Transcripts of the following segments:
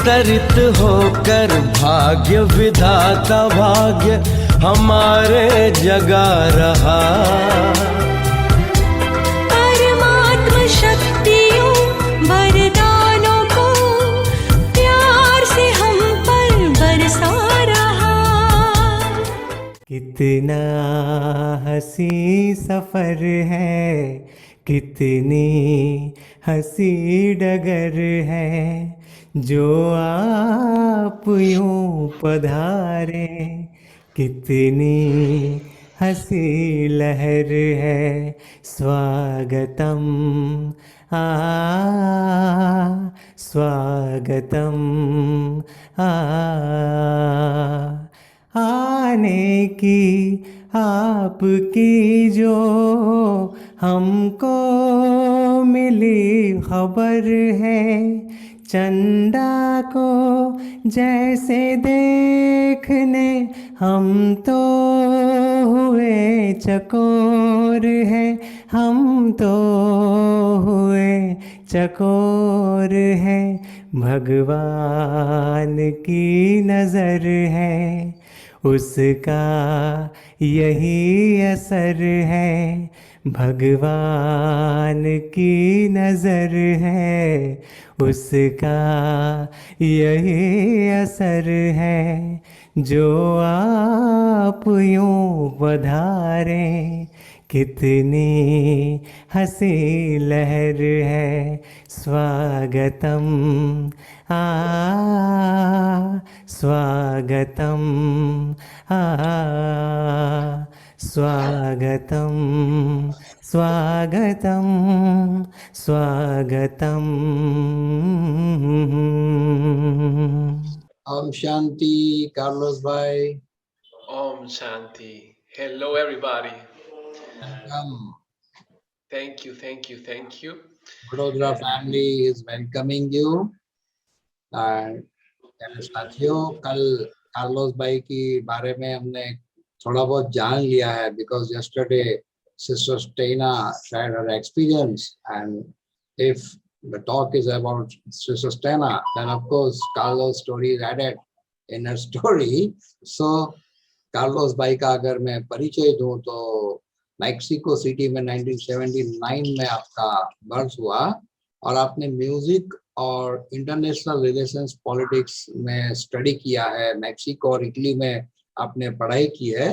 अवतरित होकर भाग्य विधाता भाग्य हमारे जगा रहा। परमात्मा शक्तियों वरदानों को प्यार से हम पर बरसा रहा। कितना हंसी सफर है, कितनी हंसी डगर है, जो आप यूं पधारे। कितनी हंसी लहर है, स्वागतम स्वागतम आने की आपकी जो हमको मिली खबर है। चंदा को जैसे देखने हम तो हुए चकोर हैं, हम तो हुए चकोर हैं। भगवान की नज़र है, उसका यही असर है। भगवान की नज़र है, उसका यही असर है। जो आप यूं पधारे, कितनी हंसी लहर है। स्वागतम स्वागतम स्वागतम स्वागतम स्वागतम। Om Shanti, Carlos Bhai. Om Shanti. Hello, everybody. Welcome. Thank you. Vadodara family is welcoming you. And साथियों, कल कार्लोस भाई की बारे में हमने थोड़ा बहुत जान लिया है, because yesterday Sister Stena shared her experience, and if the talk is about Sister Stena, then of course Carlos' story is added in her story. So Carlos भाई का अगर मैं परिचय दूं तो मैक्सिको सिटी में 1979 में आपका बर्थ हुआ और आपने म्यूजिक और इंटरनेशनल रिलेशंस पॉलिटिक्स में स्टडी किया है। मैक्सिको और इटली में आपने पढ़ाई की है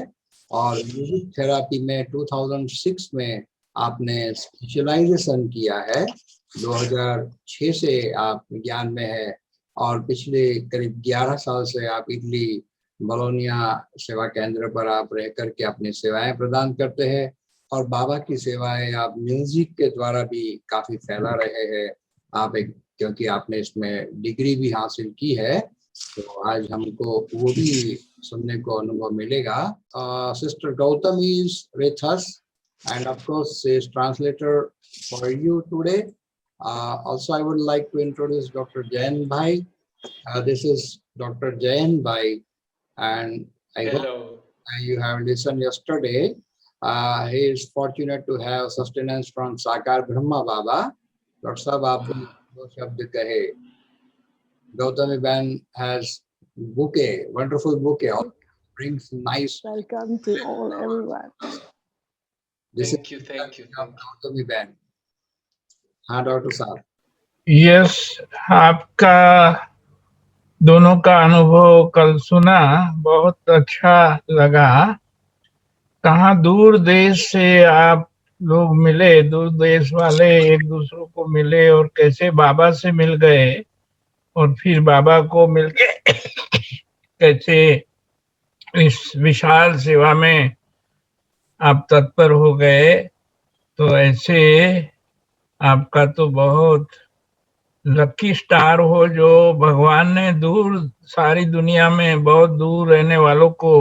और म्यूजिक थेरापी में 2006 में आपने स्पेशलाइजेशन किया है। 2006 से आप विज्ञान में है और पिछले करीब 11 साल से आप इटली बोलोनिया सेवा केंद्र पर आप रह करके अपनी सेवाएं प्रदान करते हैं और बाबा की सेवाएं आप म्यूजिक के द्वारा भी काफी फैला रहे हैं। आप एक, क्योंकि आपने इसमें डिग्री भी हासिल की है, तो आज हमको वो भी सुनने को अनुभव मिलेगा। Sister Gautam is with us and of course she is translator for you today. Also I would like to introduce Dr. Jain Bhai. This is Dr. Jain Bhai, and I hope you have listened yesterday. He is fortunate to have sustenance from Sakar Brahma Baba. Dr. Sahab, aap bhi do shabd kahe. Gautami Ben has bouquet, wonderful bouquet. Brings nice. Welcome to all, everyone. Thank you. Gautami Ben. हाँ doctor साहब। Yes, आपका दोनों का अनुभव कल सुना, बहुत अच्छा लगा। कहाँ दूर देश से आप लोग मिले, दूर देश वाले एक दूसरों को मिले और कैसे बाबा से मिल गए और फिर बाबा को मिलके कैसे इस विशाल सेवा में आप तत्पर हो गए। तो ऐसे आपका तो बहुत लकी स्टार हो जो भगवान ने दूर सारी दुनिया में बहुत दूर रहने वालों को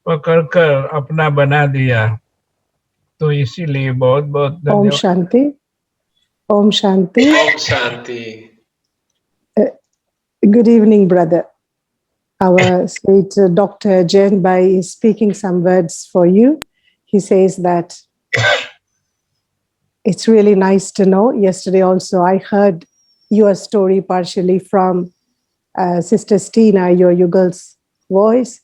पकड़कर अपना बना दिया। तो इसीलिए बहुत बहुत धन्यवाद। Om Shanti, Om Shanti, Om Shanti. Good evening, brother. Our sweet Dr. Jain Bhai is speaking some words for you. He says that it's really nice to know. Yesterday also I heard your story partially from Sister Stina, your Yugal's voice.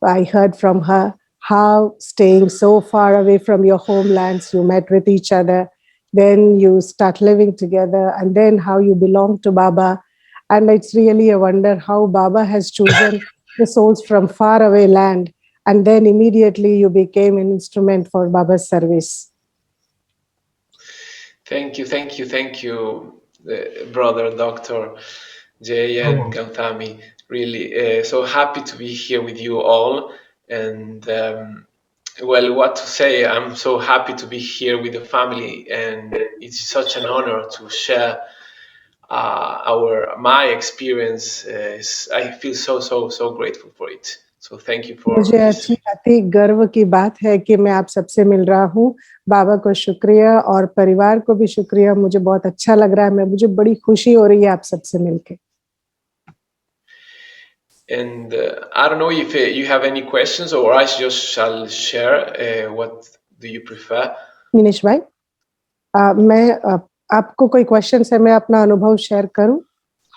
I heard from her how staying so far away from your homelands, you met with each other, then you start living together, and then how you belong to Baba. And it's really a wonder how Baba has chosen the souls from far away land, and then immediately you became an instrument for Baba's service. Thank you, thank you, thank you, brother, Dr. Jay and Kanthami. Really, so happy to be here with you all. And well, what to say? I'm so happy to be here with the family, and it's such an honor to share my experience. I feel so grateful for it. So thank you for मुझे this. अति गर्व की बात है कि मैं आप सबसे मिल रहा हूँ। बाबा को शुक्रिया और परिवार को भी शुक्रिया। मुझे बहुत अच्छा लग रहा है। मुझे बड़ी खुशी हो रही है आप सबसे मिलके। And I don't know if you have any questions, or I just shall share. What do you prefer? Minesh भाई, मैं आपको कोई क्वेश्चन है, मैं अपना अनुभव शेयर करूं?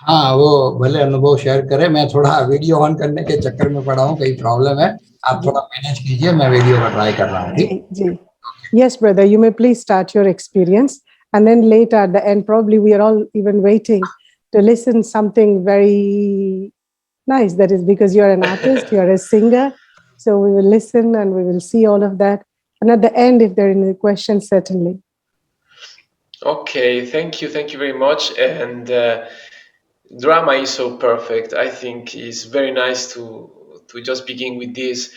हाँ, वो भले अनुभव शेयर करें। मैं थोड़ा वीडियो ऑन करने के चक्कर में पड़ा हूँ, कहीं प्रॉब्लम है, आप थोड़ा मैनेज कीजिए, मैं वीडियो का ट्राई कर रहा हूँ। ठीक? जी। Yes, brother, you may please start your experience, and then later at the end, probably we are all even waiting to listen something very nice. That is because you are an artist, you are a singer, so we will listen and we will see all of that. And at the end, if there are any questions, certainly. Okay, thank you very much. And drama is so perfect. I think it's very nice to just begin with this.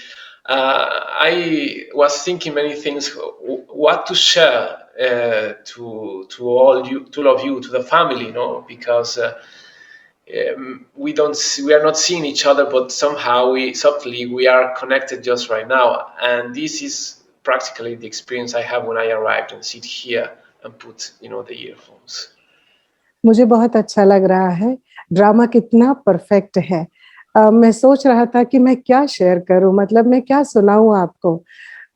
I was thinking many things, what to share to all of you, to the family, because we are not seeing each other, but somehow we are connected just right now. And this is practically the experience I have when I arrived and sit here and put the earphones. मुझे बहुत अच्छा लग रहा है। Drama कितना perfect है। मैं सोच रहा था कि मैं क्या शेयर करूं, मतलब मैं क्या सुनाऊं आपको।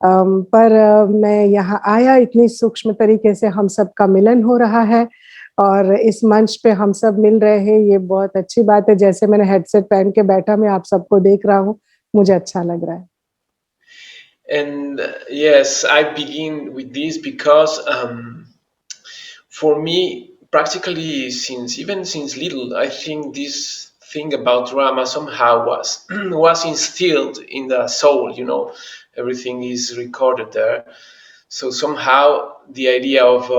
पर मैं यहाँ आया, इतनी सूक्ष्म तरीके से हम सबका मिलन हो रहा है और इस मंच पे हम सब मिल रहे हैं, ये बहुत अच्छी बात है। जैसे मैंने हेडसेट पहन के बैठा, मैं आप सबको देख रहा हूँ, मुझे अच्छा लग रहा है। And yes, I begin with this because for me, practically since little, I think this thing about drama somehow was instilled in the soul. Everything is recorded there. So somehow the idea of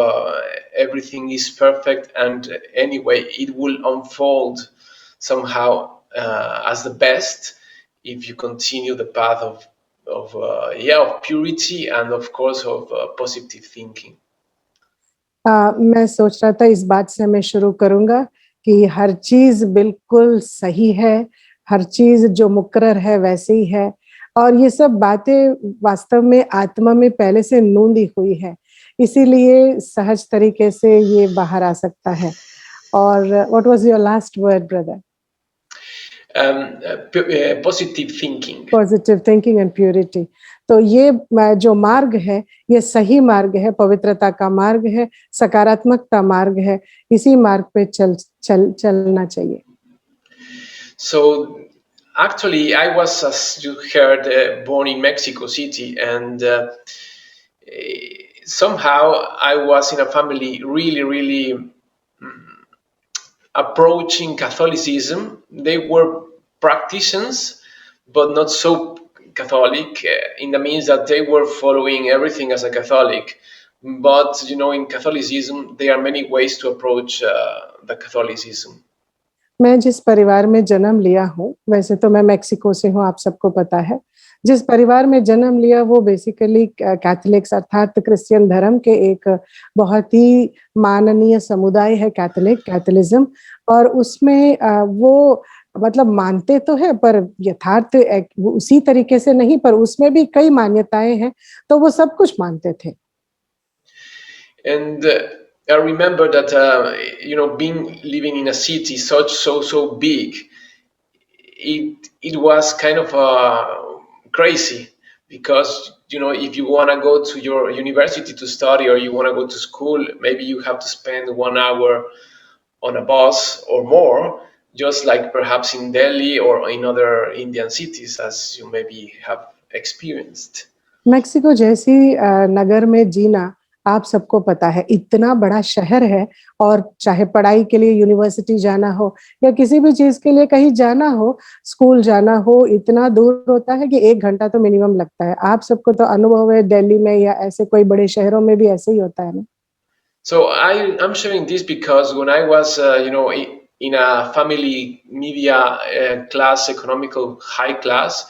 everything is perfect, and anyway, it will unfold somehow as the best if you continue the path of purity and of course of positive thinking. मैं सोच रहा था इस बात से मैं शुरू करूंगा कि हर चीज बिल्कुल सही है, हर चीज जो मुकर्रर है वैसे ही है, और ये सब बातें वास्तव में आत्मा में पहले से नूंदी हुई है, इसीलिए सहज तरीके से ये बाहर आ सकता है। और what was your last word brother? Positive thinking. Positive thinking and purity. तो ये जो मार्ग है, ये सही मार्ग है, पवित्रता का मार्ग है, सकारात्मकता मार्ग है, इसी मार्ग पे चलना चाहिए। So actually, I was, as you heard, born in Mexico City, and somehow I was in a family really approaching Catholicism. They were practitioners, but not so Catholic, in the means that they were following everything as a Catholic. But in Catholicism, there are many ways to approach the Catholicism. मैं जिस परिवार में जन्म लिया हूँ, वैसे तो मैं मेक्सिको से हूँ, आप सबको पता है। जिस परिवार में जन्म लिया वो बेसिकली कैथोलिक्स अर्थात क्रिश्चियन धर्म के एक बहुत ही माननीय समुदाय है कैथोलिज्म, और उसमें वो मतलब मानते तो है पर यथार्थ उसी तरीके से नहीं, पर उसमें भी कई मान्यताएं हैं, तो वो सब कुछ मानते थे। And I remember that living in a city so big, it was kind of crazy, because if you want to go to your university to study, or you want to go to school, maybe you have to spend 1 hour on a bus or more. just like perhaps in Delhi or in other Indian cities, as you maybe have experienced. Mexico जैसी नगर में जीना आप सबको पता है इतना बड़ा शहर है और चाहे पढ़ाई के लिए यूनिवर्सिटी जाना हो या किसी भी चीज के लिए कहीं जाना हो, स्कूल जाना हो, इतना दूर होता है कि 1 घंटा तो मिनिमम लगता है। आप सबको तो अनुभव है दिल्ली में या ऐसे कोई बड़े शहरों में भी ऐसे ही होता है ना? So I'm sharing this because when I was, in a family media class, economical high class,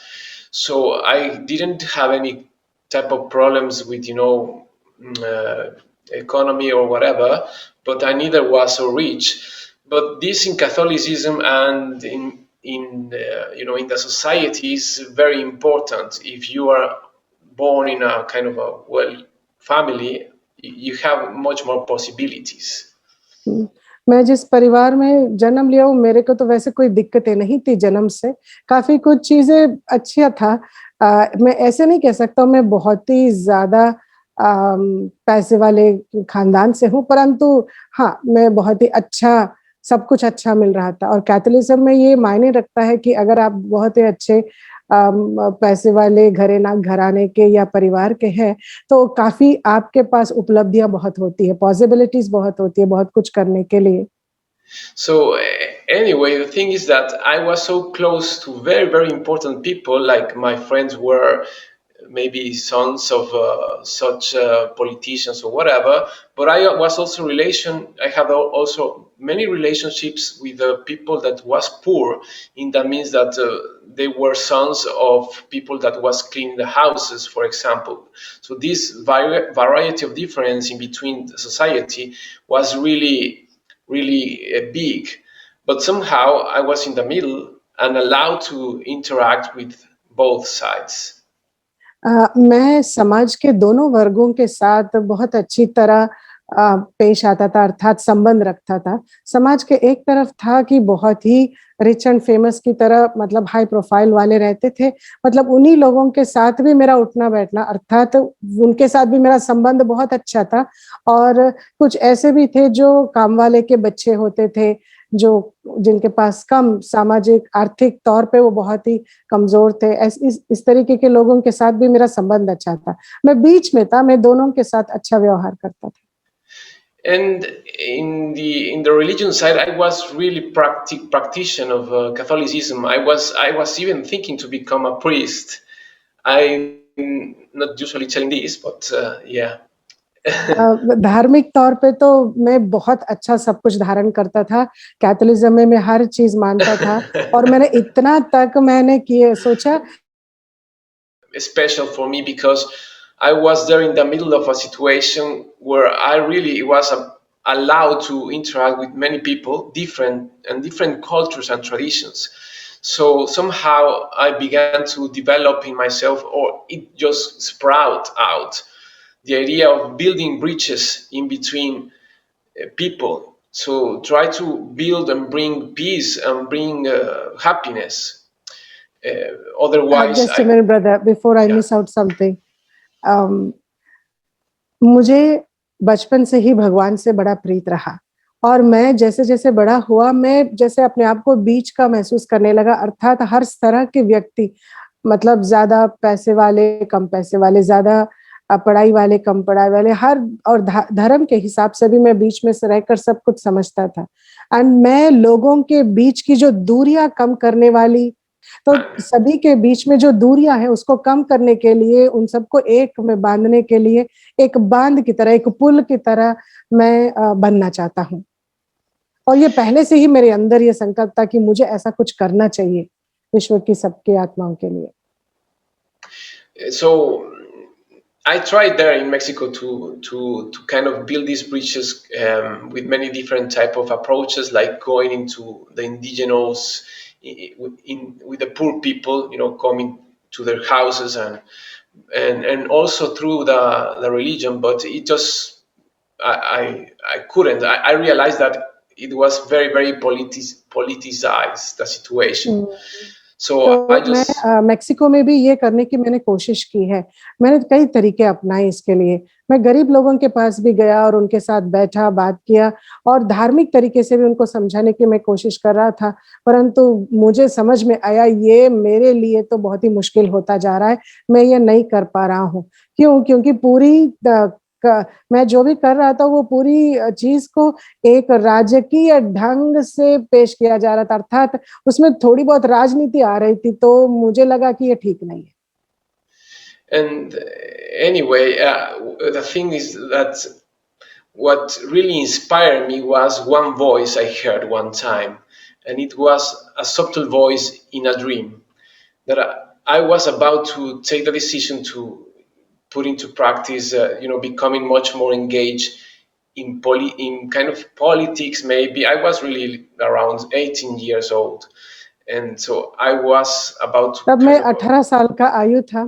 so I didn't have any type of problems with, economy or whatever, but I neither was so rich. But this in Catholicism and in the society is very important. If you are born in a kind of a well family, you have much more possibilities. मैं जिस परिवार में जन्म लिया हूँ, मेरे को तो वैसे कोई दिक्कतें नहीं थी जन्म से, काफ़ी कुछ चीज़ें अच्छा था। मैं ऐसे नहीं कह सकता हूँ मैं बहुत ही ज़्यादा पैसे वाले खानदान से हूँ, परंतु हाँ, मैं बहुत ही अच्छा सब कुछ अच्छा मिल रहा था और कैथोलिसिज़्म में ये मायने रखता है कि अगर आप बहुत ही अच्छे पैसे वाले घराने के या परिवार के हैं, तो काफ़ी आपके पास उपलब्धियाँ बहुत होती है, पॉसिबिलिटीज़ बहुत होती है, बहुत कुछ करने के लिए। So anyway, the thing is that I was so close to very, very important people, like my friends were maybe sons of such politicians or whatever. But I was also I had also many relationships with the people that was poor. In that means that they were sons of people that was cleaning the houses, for example. So this variety of difference in between the society was really big. But somehow I was in the middle and allowed to interact with both sides. मैं समाज के दोनों वर्गों के साथ बहुत अच्छी तरह पेश आता था अर्थात संबंध रखता था। समाज के एक तरफ था कि बहुत ही रिच एंड फेमस की तरह मतलब हाई प्रोफाइल वाले रहते थे, मतलब उन्हीं लोगों के साथ भी मेरा उठना-बैठना अर्थात उनके साथ भी मेरा संबंध बहुत अच्छा था और कुछ ऐसे भी थे जो काम वाले के बच्चे होते थे, जो जिनके पास कम सामाजिक आर्थिक तौर पे वो बहुत ही कमज़ोर थे। इस तरीके के लोगों के साथ भी मेरा संबंध अच्छा था। मैं बीच में था, मैं दोनों के साथ अच्छा व्यवहार करता था। And in the religion side, I was really practitioner of Catholicism. I was even thinking to become a priest. I'm not usually telling this, but yeah. धार्मिक तौर पे तो मैं बहुत अच्छा सब कुछ धारण करता था। कैथोलिसिज़्म में मैं हर चीज़ मानता था और मैंने इतना तक मैंने किए सोचा Special for me because I was there in the middle of a situation where I really was allowed to interact with many people, different cultures and traditions. So somehow I began to develop in myself, or it just sprout out the idea of building bridges in between people. So try to build and bring peace and bring happiness. Otherwise, just a minute brother before I yeah. Miss out something मुझे बचपन से ही भगवान से बड़ा प्रीत रहा और मैं जैसे-जैसे बड़ा हुआ, मैं जैसे अपने आप को बीच का महसूस करने लगा अर्थात हर तरह के व्यक्ति मतलब ज़्यादा पैसे वाले, कम पैसे वाले, ज़्यादा पढ़ाई वाले, कम पढ़ाई वाले, हर और धर्म के हिसाब से भी मैं बीच में से रहकर सब कुछ समझता था एंड मैं लोगों के बीच की जो दूरियाँ कम करने वाली तो सभी के बीच में जो दूरियां हैं उसको कम करने के लिए उन सबको एक में बांधने के लिए एक बांध की तरह एक पुल की तरह मैं बनना चाहता हूँ और ये पहले से ही मेरे अंदर ये संकल्प था कि मुझे ऐसा कुछ करना चाहिए विश्व की सबकी आत्माओं के लिए So I tried there in Mexico to kind of build these bridges with many different type of approaches, like going into the indigenous, with the poor people, coming to their houses and also through the religion. But it just I couldn't. I realized that it was very very politicized the situation. So I तो मैं just Mexico में भी ये करने की मैंने कोशिश की है। मैंने कई तरीके अपनाए इसके लिए। मैं गरीब लोगों के पास भी गया और उनके साथ बैठा, बात किया और धार्मिक तरीके से भी उनको समझाने की मैं कोशिश कर रहा था। परंतु मुझे समझ में आया ये मेरे लिए तो बहुत ही मुश्किल होता जा रहा है। मैं ये नहीं कर पा रहा हूँ। क्यों? क्योंकि पूरी मैं जो भी कर रहा था वो पूरी चीज़ को एक राजकीय ढंग से पेश किया जा रहा था। अर्थात उसमें थोड़ी बहुत राजनीति आ रही थी, तो मुझे लगा कि ये ठीक नहीं है। and anyway, the thing is that what really inspired me was one voice I heard one time, and it was a subtle voice in a dream that I was about to take the decision to put into practice, becoming much more engaged in kind of politics. Maybe I was really around 18 years old, and so I was about to तब मैं kind of 18 साल का आयु था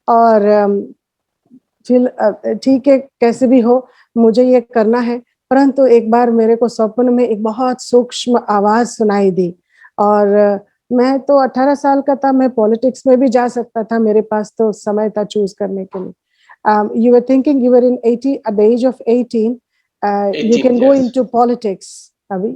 और फिर ठीक है कैसे भी हो मुझे ये करना है। परंतु एक बार मेरे को स्वप्न में एक बहुत सूक्ष्म आवाज़ सुनाई दी और मैं तो 18 साल का था, मैं पॉलिटिक्स में भी जा सकता था, मेरे पास तो समय था चूज़ करने के लिए। You were thinking you were in 80 at the age of 18, you 18 can go years. into politics, Avi.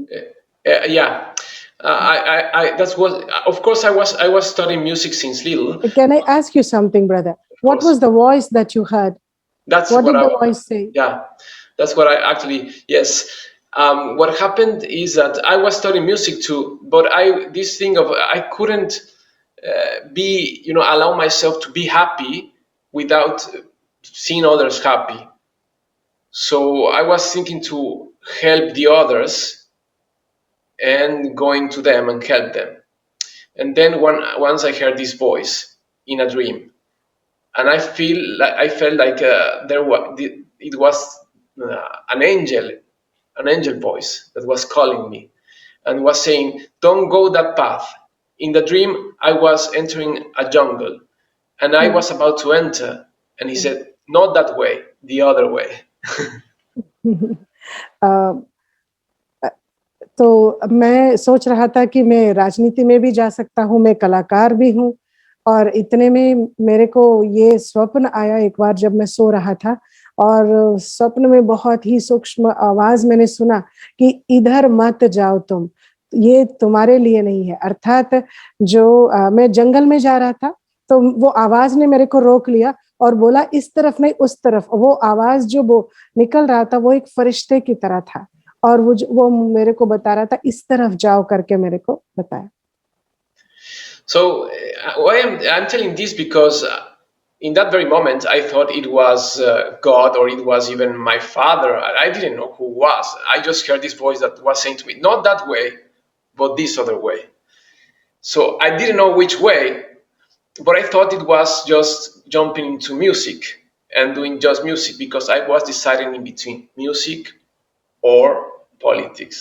Yeah, that was, of course, I was studying music since little. Can I ask you something, brother? Of What was course, the voice that you heard? that's What what did I the voice say? yeah, that's what I actually yes. What happened is that I was studying music too, but this thing of I couldn't be allow myself to be happy without seeing others happy. So I was thinking to help the others and going to them and help them. And then once I heard this voice in a dream, and I felt like it was an angel voice that was calling me and was saying, "Don't go that path." In the dream, I was entering a jungle, and I was about to enter, and he said, "Not that way, the other way." अ, तो मैं सोच रहा था कि मैं राजनीति में भी जा सकता हूँ, मैं कलाकार भी हूँ और इतने में मेरे को ये स्वप्न आया एक बार जब मैं सो रहा था और स्वप्न में बहुत ही सूक्ष्म आवाज़ मैंने सुना कि इधर मत जाओ तुम, ये तुम्हारे लिए नहीं है। अर्थात जो मैं जंगल में जा रहा था, तो वो आवाज़ ने मेरे को रोक लिया और बोला इस तरफ नहीं उस तरफ। वो आवाज़ जो वो निकल रहा था वो एक फरिश्ते की तरह था। और वो मेरे को बता रहा था इस तरफ जाओ करके मेरे को बताया। So why I'm telling this because in that very moment I thought it was God or it was even my father. I didn't know who was. I just heard this voice that was saying to me, "Not that way, but this other way." So I didn't know which way, but I thought it was just jumping into music and doing just music because I was deciding in between music or politics.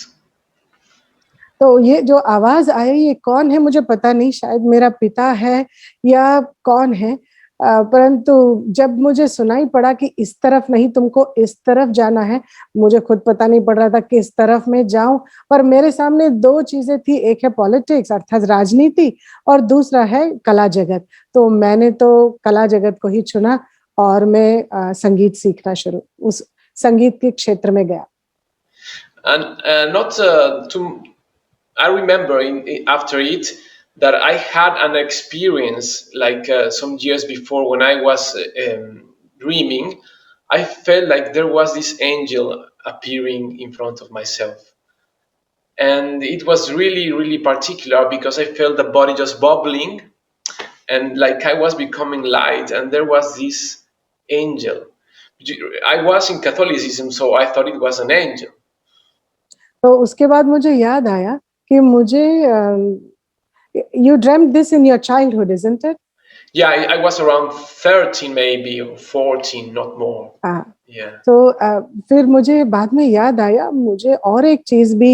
तो ये जो आवाज़ आई ये कौन है मुझे पता नहीं, शायद मेरा पिता है या कौन है। परंतु जब मुझे सुनाई पड़ा कि इस तरफ नहीं तुमको इस तरफ जाना है, मुझे खुद पता नहीं पड़ रहा था किस तरफ मैं जाऊँ। पर मेरे सामने 2 चीज़ें थी, एक है पॉलिटिक्स अर्थात राजनीति और दूसरा है कला जगत। तो मैंने तो कला जगत को ही चुना और मैं संगीत सीखना उस संगीत के क्षेत्र में गया। And not I remember after it that I had an experience like some years before when I was dreaming. I felt like there was this angel appearing in front of myself. And it was really, really particular because I felt the body just bubbling and like I was becoming light, and there was this angel. I was in Catholicism, so I thought it was an angel. तो उसके बाद मुझे याद आया कि मुझे you dreamt this in your childhood, isn't it? Yeah, I was around 13 maybe or 14, not more. Yeah. तो फिर मुझे बाद में याद आया मुझे और एक चीज़ भी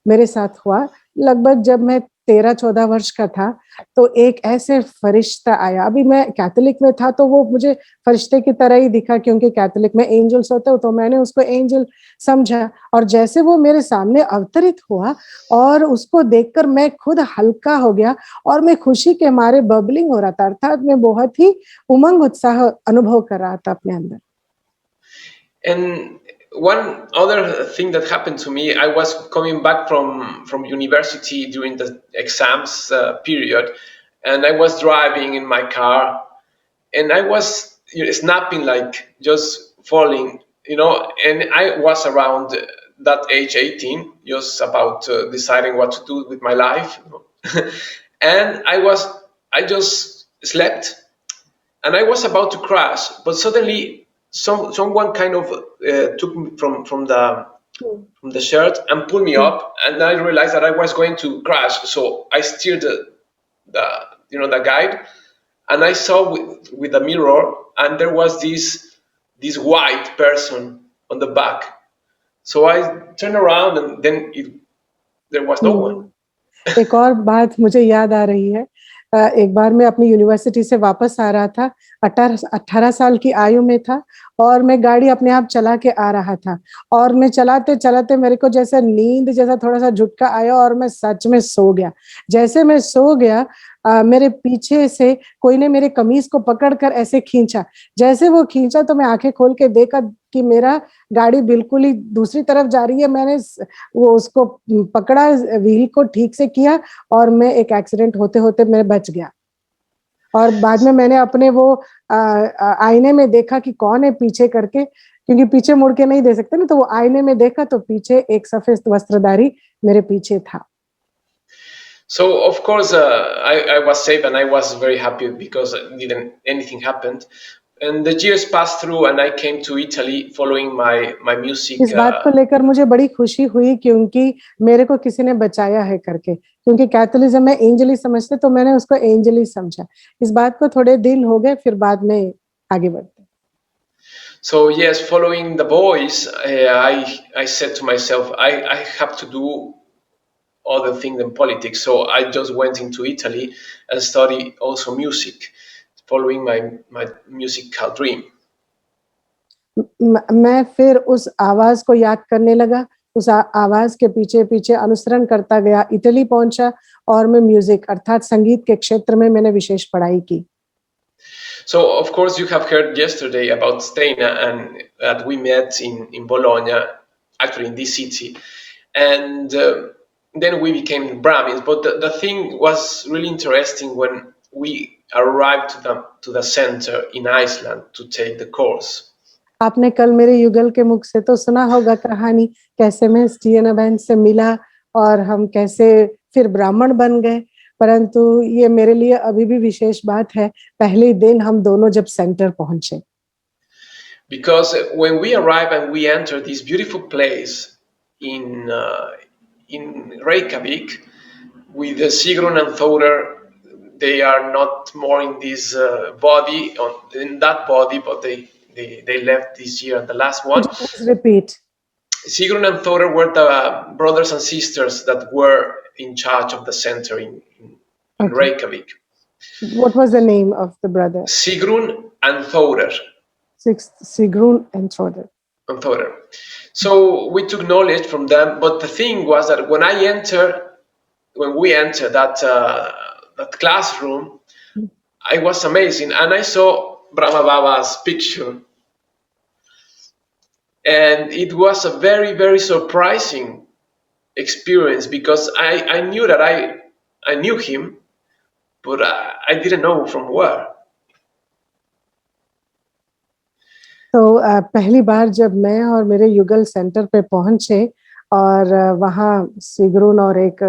मेरे साथ हुआ। लगभग जब मैं 13-14 वर्ष का था, तो एक ऐसे फरिश्ता आया। अभी मैं कैथोलिक में था तो वो मुझे फरिश्ते की तरह ही दिखा, क्योंकि कैथोलिक में एंजल्स होते हैं, तो मैंने उसको एंजल समझा। और जैसे वो मेरे सामने अवतरित हुआ और उसको देखकर मैं खुद हल्का हो गया और मैं खुशी के मारे बबलिंग हो रहा था, अर्थात मैं बहुत ही उमंग उत्साह अनुभव कर रहा था अपने अंदर। And one other thing that happened to me, I was coming back from university during the exams period, and I was driving in my car, and I was snapping, like just falling, and I was around that age 18, just about deciding what to do with my life. And I just slept, and I was about to crash, but suddenly someone kind of took me from the shirt and pulled me up, and I realized that I was going to crash. So I steered the guide, and I saw with the mirror, and there was this white person on the back. So I turned around, and then there was no one. एक और बात मुझे याद आ रही है। एक बार मैं अपनी यूनिवर्सिटी से वापस आ रहा था, 18 साल की आयु में था और मैं गाड़ी अपने आप चला के आ रहा था और मैं चलाते-चलाते मेरे को जैसे नींद जैसा थोड़ा-सा झुटका आया और मैं सच में सो गया। जैसे मैं सो गया, मेरे पीछे से कोई ने मेरे कमीज को पकड़कर ऐसे खींचा। जैसे वो खींचा तो मैं आँखें खोल के देखा कि मेरा गाड़ी बिल्कुल ही दूसरी तरफ जा रही है। मैंने वो उसको पकड़ा, व्हील को ठीक से किया और मैं एक एक्सीडेंट होते-होते मैं बच गया। और बाद में मैंने अपने वो आईने में देखा कि कौन है पीछे करके, क्योंकि पीछे मुड़ के नहीं दे सकते ना, तो वो आईने में देखा तो पीछे एक सफेद वस्त्रधारी मेरे पीछे था। So of course I was safe, and I was very happy because anything happened. And the years passed through, and I came to Italy following my music. इस बात को लेकर मुझे बड़ी खुशी हुई क्योंकि मेरे को किसी ने बचाया है करके, क्योंकि कैथोलिज्म में एंजल ही समझते, तो मैंने उसको एंजल ही समझा। इस बात को थोड़े दिन हो गए, फिर बाद में आगे बढ़ते। So yes, following the voice, I said to myself, I have to do other things than politics. So I just went into Italy and studied also music, following my musical dream. मैं फिर उस आवाज को याद करने लगा, उस आवाज के पीछे-पीछे अनुसरण करता गया, इटली पहुंचा और मैं म्यूजिक अर्थात संगीत के क्षेत्र में मैंने विशेष पढ़ाई की। So of course you have heard yesterday about Steina, and that we met in Bologna, actually in this city, and then we became Brahmins. But the thing was really interesting when we arrived to the center in Iceland to take the course. आपने कल मेरे युगल के मुख से तो सुना होगा कहानी, कैसे मैं स्टीना बहन से मिला और हम कैसे फिर ब्राह्मण बन गए, परंतु ये मेरे लिए अभी भी विशेष बात है, पहले दिन हम दोनों जब सेंटर पहुंचे। Because when we arrived and we entered this beautiful place in Reykjavik with Sigrun and Thorir, they are not more in this body, in that body, but they left this year. The last one. Please repeat. Sigrun and Thorir were the brothers and sisters that were in charge of the center in Reykjavik. What was the name of the brother? Sigrun and Thorir. Sigrun and Thorir. So we took knowledge from them, but the thing was that when we entered that classroom, I was amazing, and I saw Brahma Baba's picture, and it was a very, very surprising experience because I knew that I knew him, but I didn't know from where. तो पहली बार जब मैं और मेरे युगल centre पे पहुंचे और वहाँ सिगरून और एक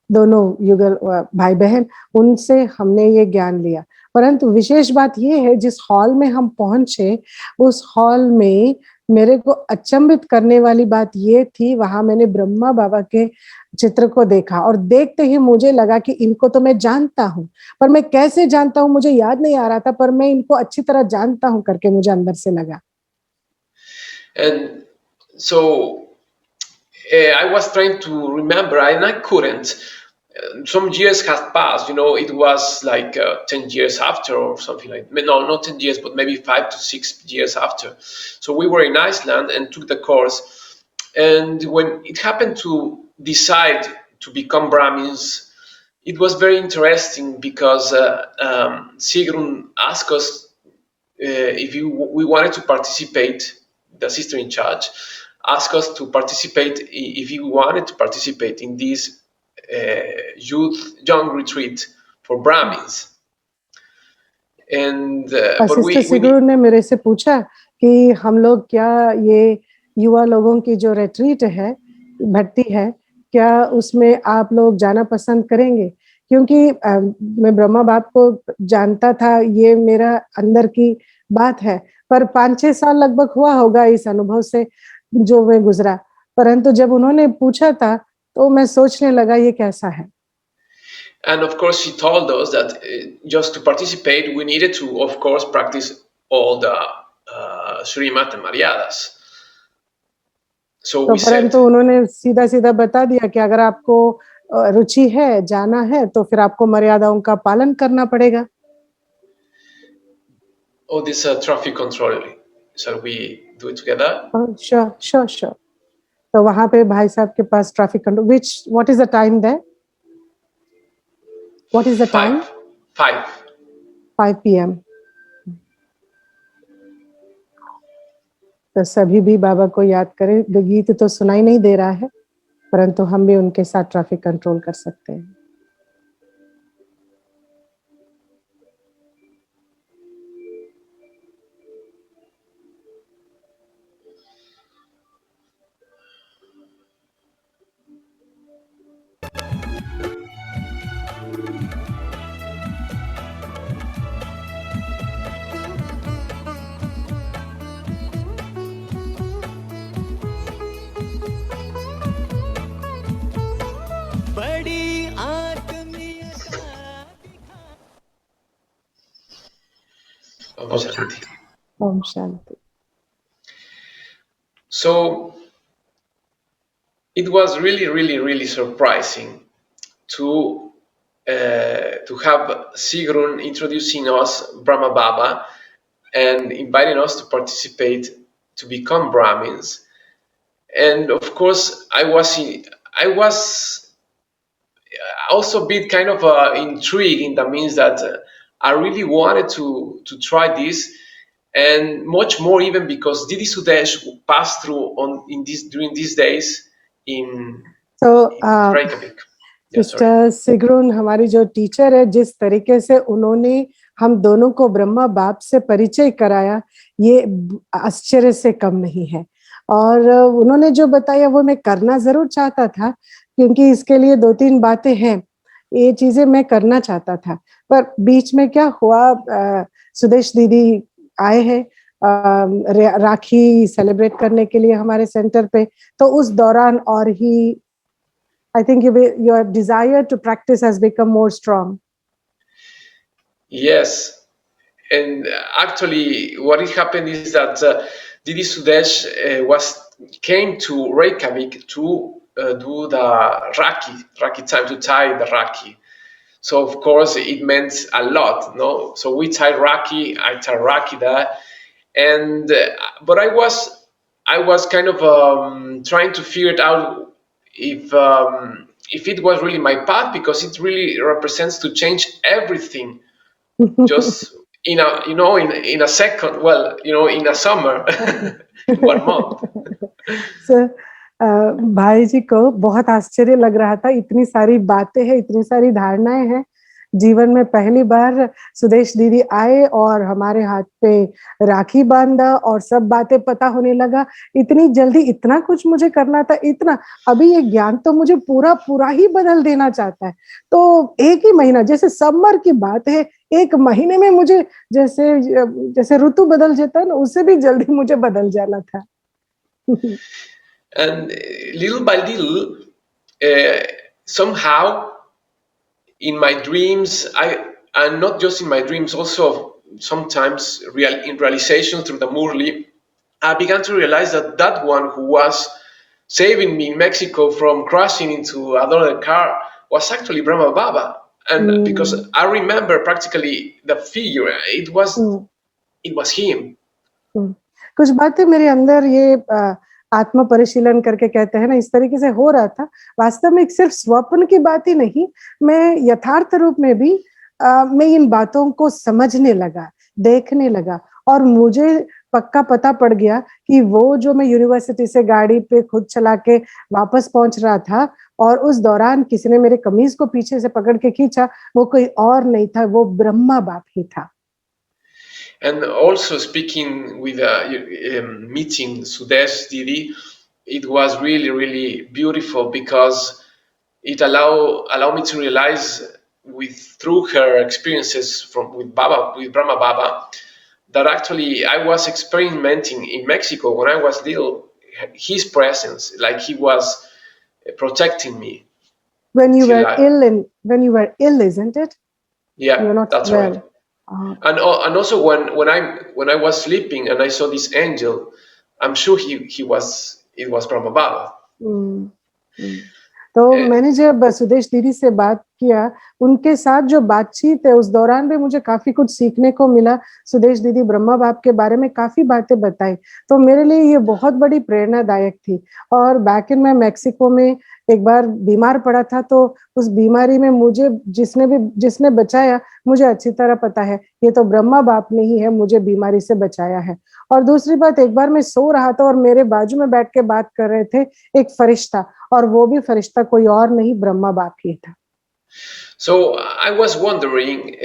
दोनों युगल भाई बहन, उनसे हमने ये ज्ञान लिया। परंतु विशेष बात ये है, जिस हॉल में हम पहुंचे, उस हॉल में मेरे को अचंभित करने वाली बात ये थी, वहां मैंने ब्रह्मा बाबा के चित्र को देखा और देखते ही मुझे लगा कि इनको तो मैं जानता हूँ, पर मैं कैसे जानता हूँ मुझे याद नहीं आ रहा था, पर मैं इनको अच्छी तरह जानता हूँ करके मुझे अंदर से लगा। And so I was trying to remember, and I couldn't. some years have passed. It was like 10 years after or something like. No, not 10 years, but maybe 5 to 6 years after. So we were in Iceland and took the course. And when it happened to decide to become Brahmins, it was very interesting because Sigrun asked us if we wanted to participate. The sister in charge asked us to participate if we wanted to participate in this young retreat for Brahmins. And but sister Sigur ने मेरे से पूछा कि हम लोग क्या ये युवा लोगों की जो रिट्रीट है, भट्टी है, क्या उसमें आप लोग जाना पसंद करेंगे? क्योंकि मैं ब्रह्मा बाप को जानता था, ये मेरा अंदर की बात है, पर 5-6 साल लगभग हुआ होगा इस अनुभव से जो मैं गुजरा, परंतु जब उन्होंने पूछा था तो मैं सोचने लगा ये कैसा है. And of course, she told us that just to participate, we needed to, of course, practice all the Srimat and Maryadas. So तो परंतु उन्होंने सीधा-सीधा बता दिया कि अगर आपको रुचि है, जाना है, तो फिर आपको मर्यादाओं का पालन करना पड़ेगा. Oh, this traffic control. Shall we do it together? Sure. तो वहाँ पे भाई साहब के पास traffic control. What is the time there? What is the time? 5 p.m. तो सभी भी बाबा को याद करें. गीत तो सुनाई नहीं दे रहा है, परंतु हम भी उनके साथ ट्रैफिक कंट्रोल कर सकते हैं. Om Shanti. So it was really, really, really surprising to have Sigrun introducing us Brahma Baba and inviting us to participate to become Brahmins. And of course, I was also a bit kind of intrigued in the means that I really wanted to try this, and much more even because Didi Sudesh passed through during these days in Reykjavik. Sister Sigrun हमारी जो teacher है, जिस तरीके से उन्होंने हम दोनों को ब्रह्मा बाप से परिचय कराया, ये आश्चर्य से कम नहीं है. और उन्होंने जो बताया वो मैं करना जरूर चाहता था, क्योंकि इसके लिए 2-3 बातें हैं. ये चीजें मैं करना चाहता था, पर बीच में क्या हुआ, सुदेश दीदी आए हैं राखी सेलिब्रेट करने के लिए हमारे सेंटर पे. तो उस दौरान और ही I think your desire to practice has become more strong. Yes, and actually what it happened is that Didi Sudesh came to Reykjavik to do the Raki time, to tie the Raki. So of course it meant a lot, no? So we tied Raki, I tied Raki there, and but I was kind of trying to figure it out if it was really my path, because it really represents to change everything just in a second. Well, in a summer, in 1 month. So, भाई जी को बहुत आश्चर्य लग रहा था. इतनी सारी बातें हैं, इतनी सारी धारणाएं हैं. जीवन में पहली बार सुदेश दीदी आए और हमारे हाथ पे राखी बांधा और सब बातें पता होने लगा. इतनी जल्दी इतना कुछ मुझे करना था, इतना. अभी ये ज्ञान तो मुझे पूरा ही बदल देना चाहता है. तो एक ही महीना, जैसे समर की बात है, 1 महीने में मुझे जैसे ऋतु बदल जाता है ना, उससे भी जल्दी मुझे बदल जाना था. And little by little, somehow in my dreams, and not just in my dreams, also sometimes in realization through the Murli, I began to realize that one who was saving me in Mexico from crashing into another car was actually Brahma Baba. And because I remember practically the figure, it was him. कुछ बातें मेरे अंदर ये आत्म परिशीलन करके कहते हैं ना, इस तरीके से हो रहा था। वास्तव में सिर्फ स्वप्न की बात ही नहीं, मैं यथार्थ रूप में भी मैं इन बातों को समझने लगा, देखने लगा, और मुझे पक्का पता पड़ गया कि वो जो मैं यूनिवर्सिटी से गाड़ी पे खुद चला के वापस पहुंच रहा था और उस दौरान किसी ने मेरे कमीज को पीछे से पकड़ के खींचा, वो कोई और नहीं था, वो ब्रह्मा बाप ही था। And also speaking with meeting Sudesh Didi, it was really, really beautiful because it allow me to realize through her experiences with Brahma Baba, that actually I was experimenting in Mexico when I was little, his presence, like he was protecting me. When you were ill, isn't it? Yeah, You're not that's well. right. And also when I was sleeping and I saw this angel, I'm sure it was Brahma Baba. तो मैंने जब सुदेश दीदी से बात किया, उनके साथ जो बातचीत है उस दौरान भी मुझे काफी कुछ सीखने को मिला। सुदेश दीदी ब्रह्मा बाप के बारे में काफी बातें बताई, तो मेरे लिए ये बहुत बड़ी प्रेरणादायक थी। और बैक इन मैं मेक्सिको में एक बार बीमार पड़ा था, तो उस बीमारी में मुझे जिसने बचाया, मुझे अच्छी तरह पता है, ये तो ब्रह्मा बाप ने ही है मुझे बीमारी से बचाया है। और दूसरी बात, एक बार मैं सो रहा था और मेरे बाजू में बैठ के बात कर रहे थे एक फरिश्ता, और वो भी फरिश्ता कोई और नहीं, ब्रह्मा बाप ही था। So I was wondering,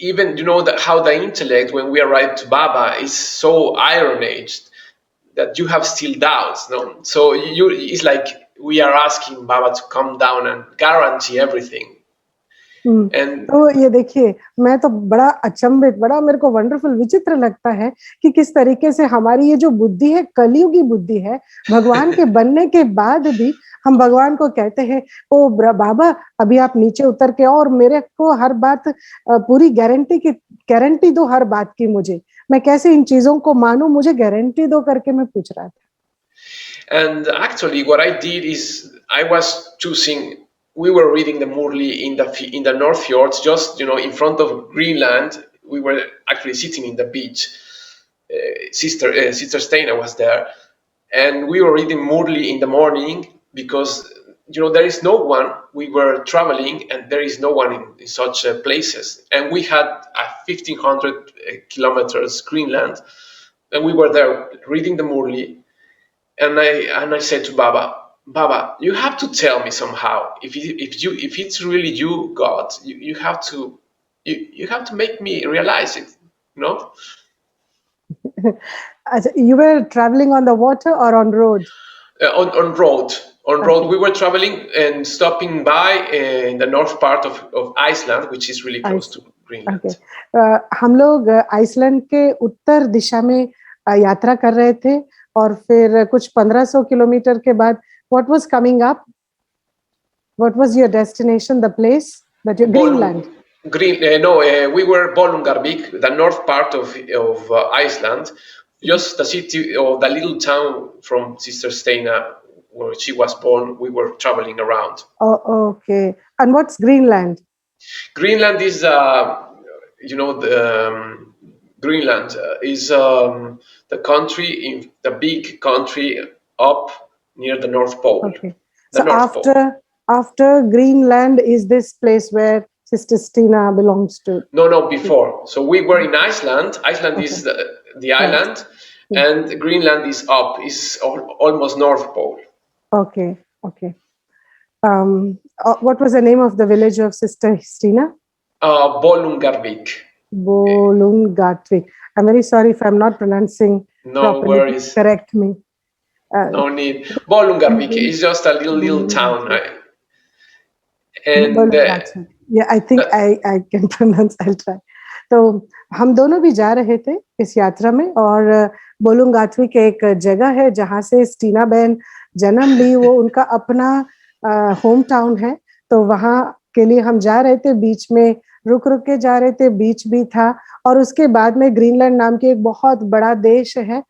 even how the intellect, when we arrive to Baba, is so iron aged that you have still doubts, no? So it's like we are asking Baba to come down and guarantee everything. तो ये देखिए, मैं तो बड़ा अचंभित, बड़ा मेरे को वंडरफुल, विचित्र लगता है कि किस तरीके से हमारी ये जो बुद्धि है, कलयुगी बुद्धि है, भगवान के बनने के बाद भी हम भगवान को कहते हैं, ओ बाबा अभी आप नीचे उतर के और मेरे को हर बात पूरी गारंटी दो हर बात की, मुझे मैं कैसे इन चीजों को मानूं, मुझे गारंटी दो करके मैं पूछ रहा था। And actually what I did is I was choosing, we were reading the Murli in the North Fjords, just in front of Greenland. We were actually sitting in the beach. Sister Steina was there, and we were reading Murli in the morning because there is no one. We were traveling, and there is no one in such places. And we had 1,500 kilometers Greenland, and we were there reading the Murli. And I said to Baba, you have to tell me somehow if it's really you, God. You have to make me realize it, no? You were traveling on the water or on road? On road. Okay. We were traveling and stopping by in the north part of Iceland, which is really close to Greenland. Okay. हम लोग Iceland के उत्तर दिशा में यात्रा कर रहे थे, और फिर कुछ 1500 किलोमीटर के बाद, what was coming up? What was your destination, the place that you, Greenland? We were Bolungarvík, the north part of Iceland, just the city or the little town from Sister Steina where she was born. We were traveling around. Oh, okay. And what's Greenland? Greenland is, Greenland is the country, the big country up near the North Pole. Okay. So after Greenland is this place where Sister Stina belongs to? No, before. So we were in Iceland. Iceland is the island, and Greenland is up, is almost North Pole. Okay. What was the name of the village of Sister Stina? Bolungarvík. Bolungarvík. I'm very sorry if I'm not pronouncing properly. Worries. Correct me. No need. Bolungarvík is just a little town. Yeah, I think I can pronounce. I'll try. तो हम दोनों भी जा रहे थे इस यात्रा में, और बोलुंगाटवी के एक जगह है जहाँ से स्टीना बहन जन्म ली, वो उनका अपना होम टाउन है। तो वहाँ के लिए हम जा रहे थे, बीच में रुक के जा रहे थे, बीच भी था, और उसके बाद में ग्रीनलैंड नाम की एक बहुत बड़ा देश है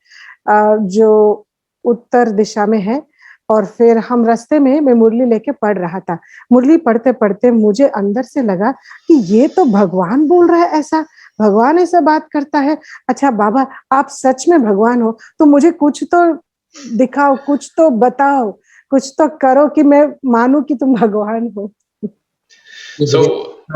जो उत्तर दिशा में है। और फिर हम रास्ते में मैं मुरली लेके पढ़ रहा था। मुरली पढ़ते-पढ़ते मुझे अंदर से लगा कि ये तो भगवान बोल रहा है ऐसा, भगवान ऐसा बात करता है। अच्छा बाबा, आप सच में भगवान हो, तो मुझे कुछ तो दिखाओ, कुछ तो बताओ, कुछ तो करो कि मैं मानूँ कि तुम भगवान हो। So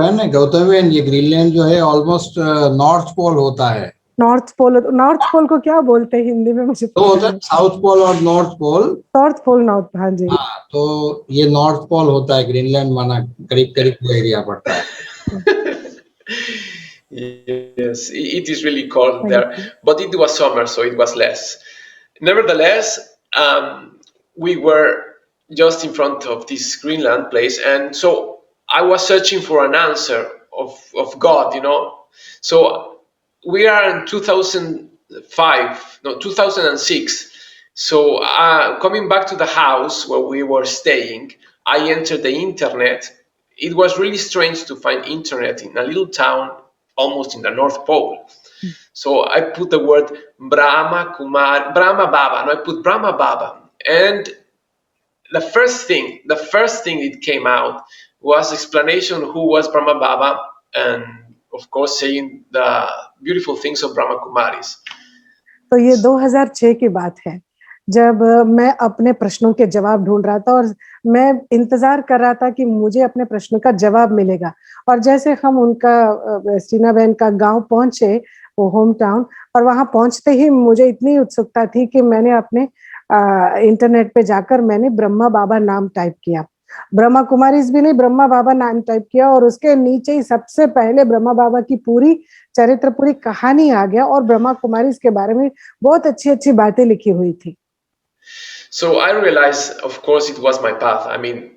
है ना गौतम, ये ग्रीनलैंड जो है ऑलमोस्ट नॉर्थ पोल होता है। नॉर्थ पोल को क्या बोलते हैं हिंदी में, मुझे तो पता होता है नहीं। साउथ पोल और north pole. North pole, north, हाँ जी। हाँ, तो ये नॉर्थ पोल होता है, ग्रीनलैंड माना करीब करीब वो एरिया पड़ता है। yes, it is really cold Thank there, you. but it was summer, so it was less. Nevertheless, we were just in front of this Greenland place, and so I was searching for an answer of God, you know. So we are in 2005, no, 2006. So coming back to the house where we were staying, I entered the internet. It was really strange to find internet in a little town almost in the North Pole. So I put the word Brahma Baba, and I put Brahma Baba, and the first thing that came out was explanation who was Brahma Baba, and of course saying the beautiful things of Brahma Kumaris. तो ये 2006 की बात है, जब मैं अपने प्रश्नों के जवाब ढूँढ रहा था और मैं इंतज़ार कर रहा था कि मुझे अपने प्रश्न का जवाब मिलेगा। और जैसे हम उनका स्टीना बहन का गाँव पहुँचे, वो होम टाउन, और वहाँ पहुँचते ही मुझे इतनी उत्सुकता थी कि मैंने अपने इंटरनेट पे जाकर मैंने ब्रह्मा बाबा नाम टाइप किया। ब्रह्मा कुमारीज़ भी नहीं, ब्रह्मा बाबा नाम टाइप किया और उसके नीचे ही सबसे पहले ब्रह्मा बाबा की पूरी चरित्र, पूरी कहानी आ गया और ब्रह्मा कुमारीज़ के बारे में बहुत अच्छी-अच्छी बातें लिखी हुई थी। So I realized, of course, it was my path. I mean,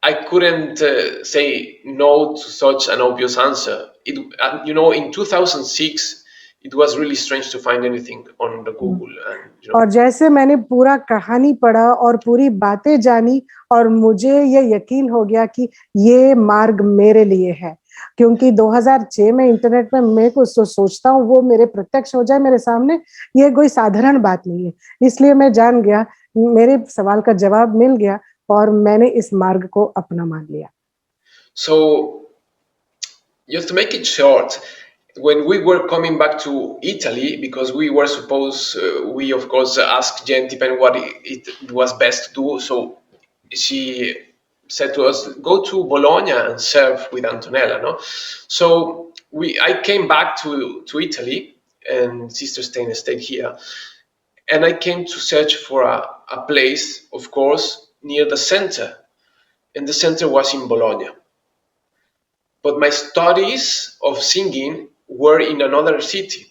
I couldn't say no to such an obvious answer. You know, in 2006, it was really strange to find anything on the Google. And, you know, और जैसे मैंने पूरा कहानी पढ़ा और पूरी बातें जानी और मुझे ये यकीन हो गया कि ये मार्ग मेरे लिए है, क्योंकि 2006 में इंटरनेट में मैं कुछ सोचता हूँ वो मेरे प्रत्यक्ष हो जाए मेरे सामने, ये कोई साधारण बात नहीं है। इसलिए मैं जान गया, मेरे सवाल का जवाब मिल गया और मैंने इस मार्ग को अपना मान लिया। so just to make it short, when we were coming back to Italy, because we were supposed, we of course asked Jen Tipen what it was best to do. So she said to us, go to Bologna and serve with Antonella. No, so I came back to Italy, and Sister Stein stayed here, and I came to search for a place, of course, near the center, and the center was in Bologna. But my studies of singing were in another city.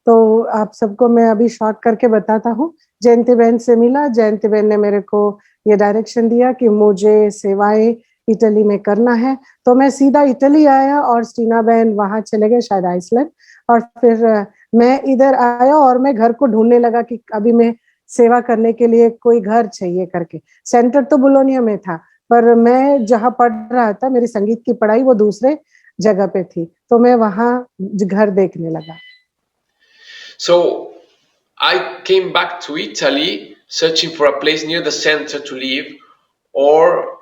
तो आप सबको मैं अभी short करके बताता हूँ। जयंती बहन से मिला, जयंती बहन ने मेरे को ये डायरेक्शन दिया कि मुझे सेवाएं इटली में करना है, तो मैं सीधा इटली आया और स्टीना बहन वहां चले गए, शायद आइसलैंड, और फिर मैं इधर आया और मैं घर को ढूंढने लगा कि अभी मैं सेवा करने के लिए कोई घर चाहिए करके। सेंटर तो बुलोनिया में था, पर मैं जहाँ पढ़ रहा था, मेरी संगीत की पढ़ाई वो दूसरे जगह पे थी, तो मैं वहां घर देखने लगा। So I came back to Italy searching for a place near the center to live, or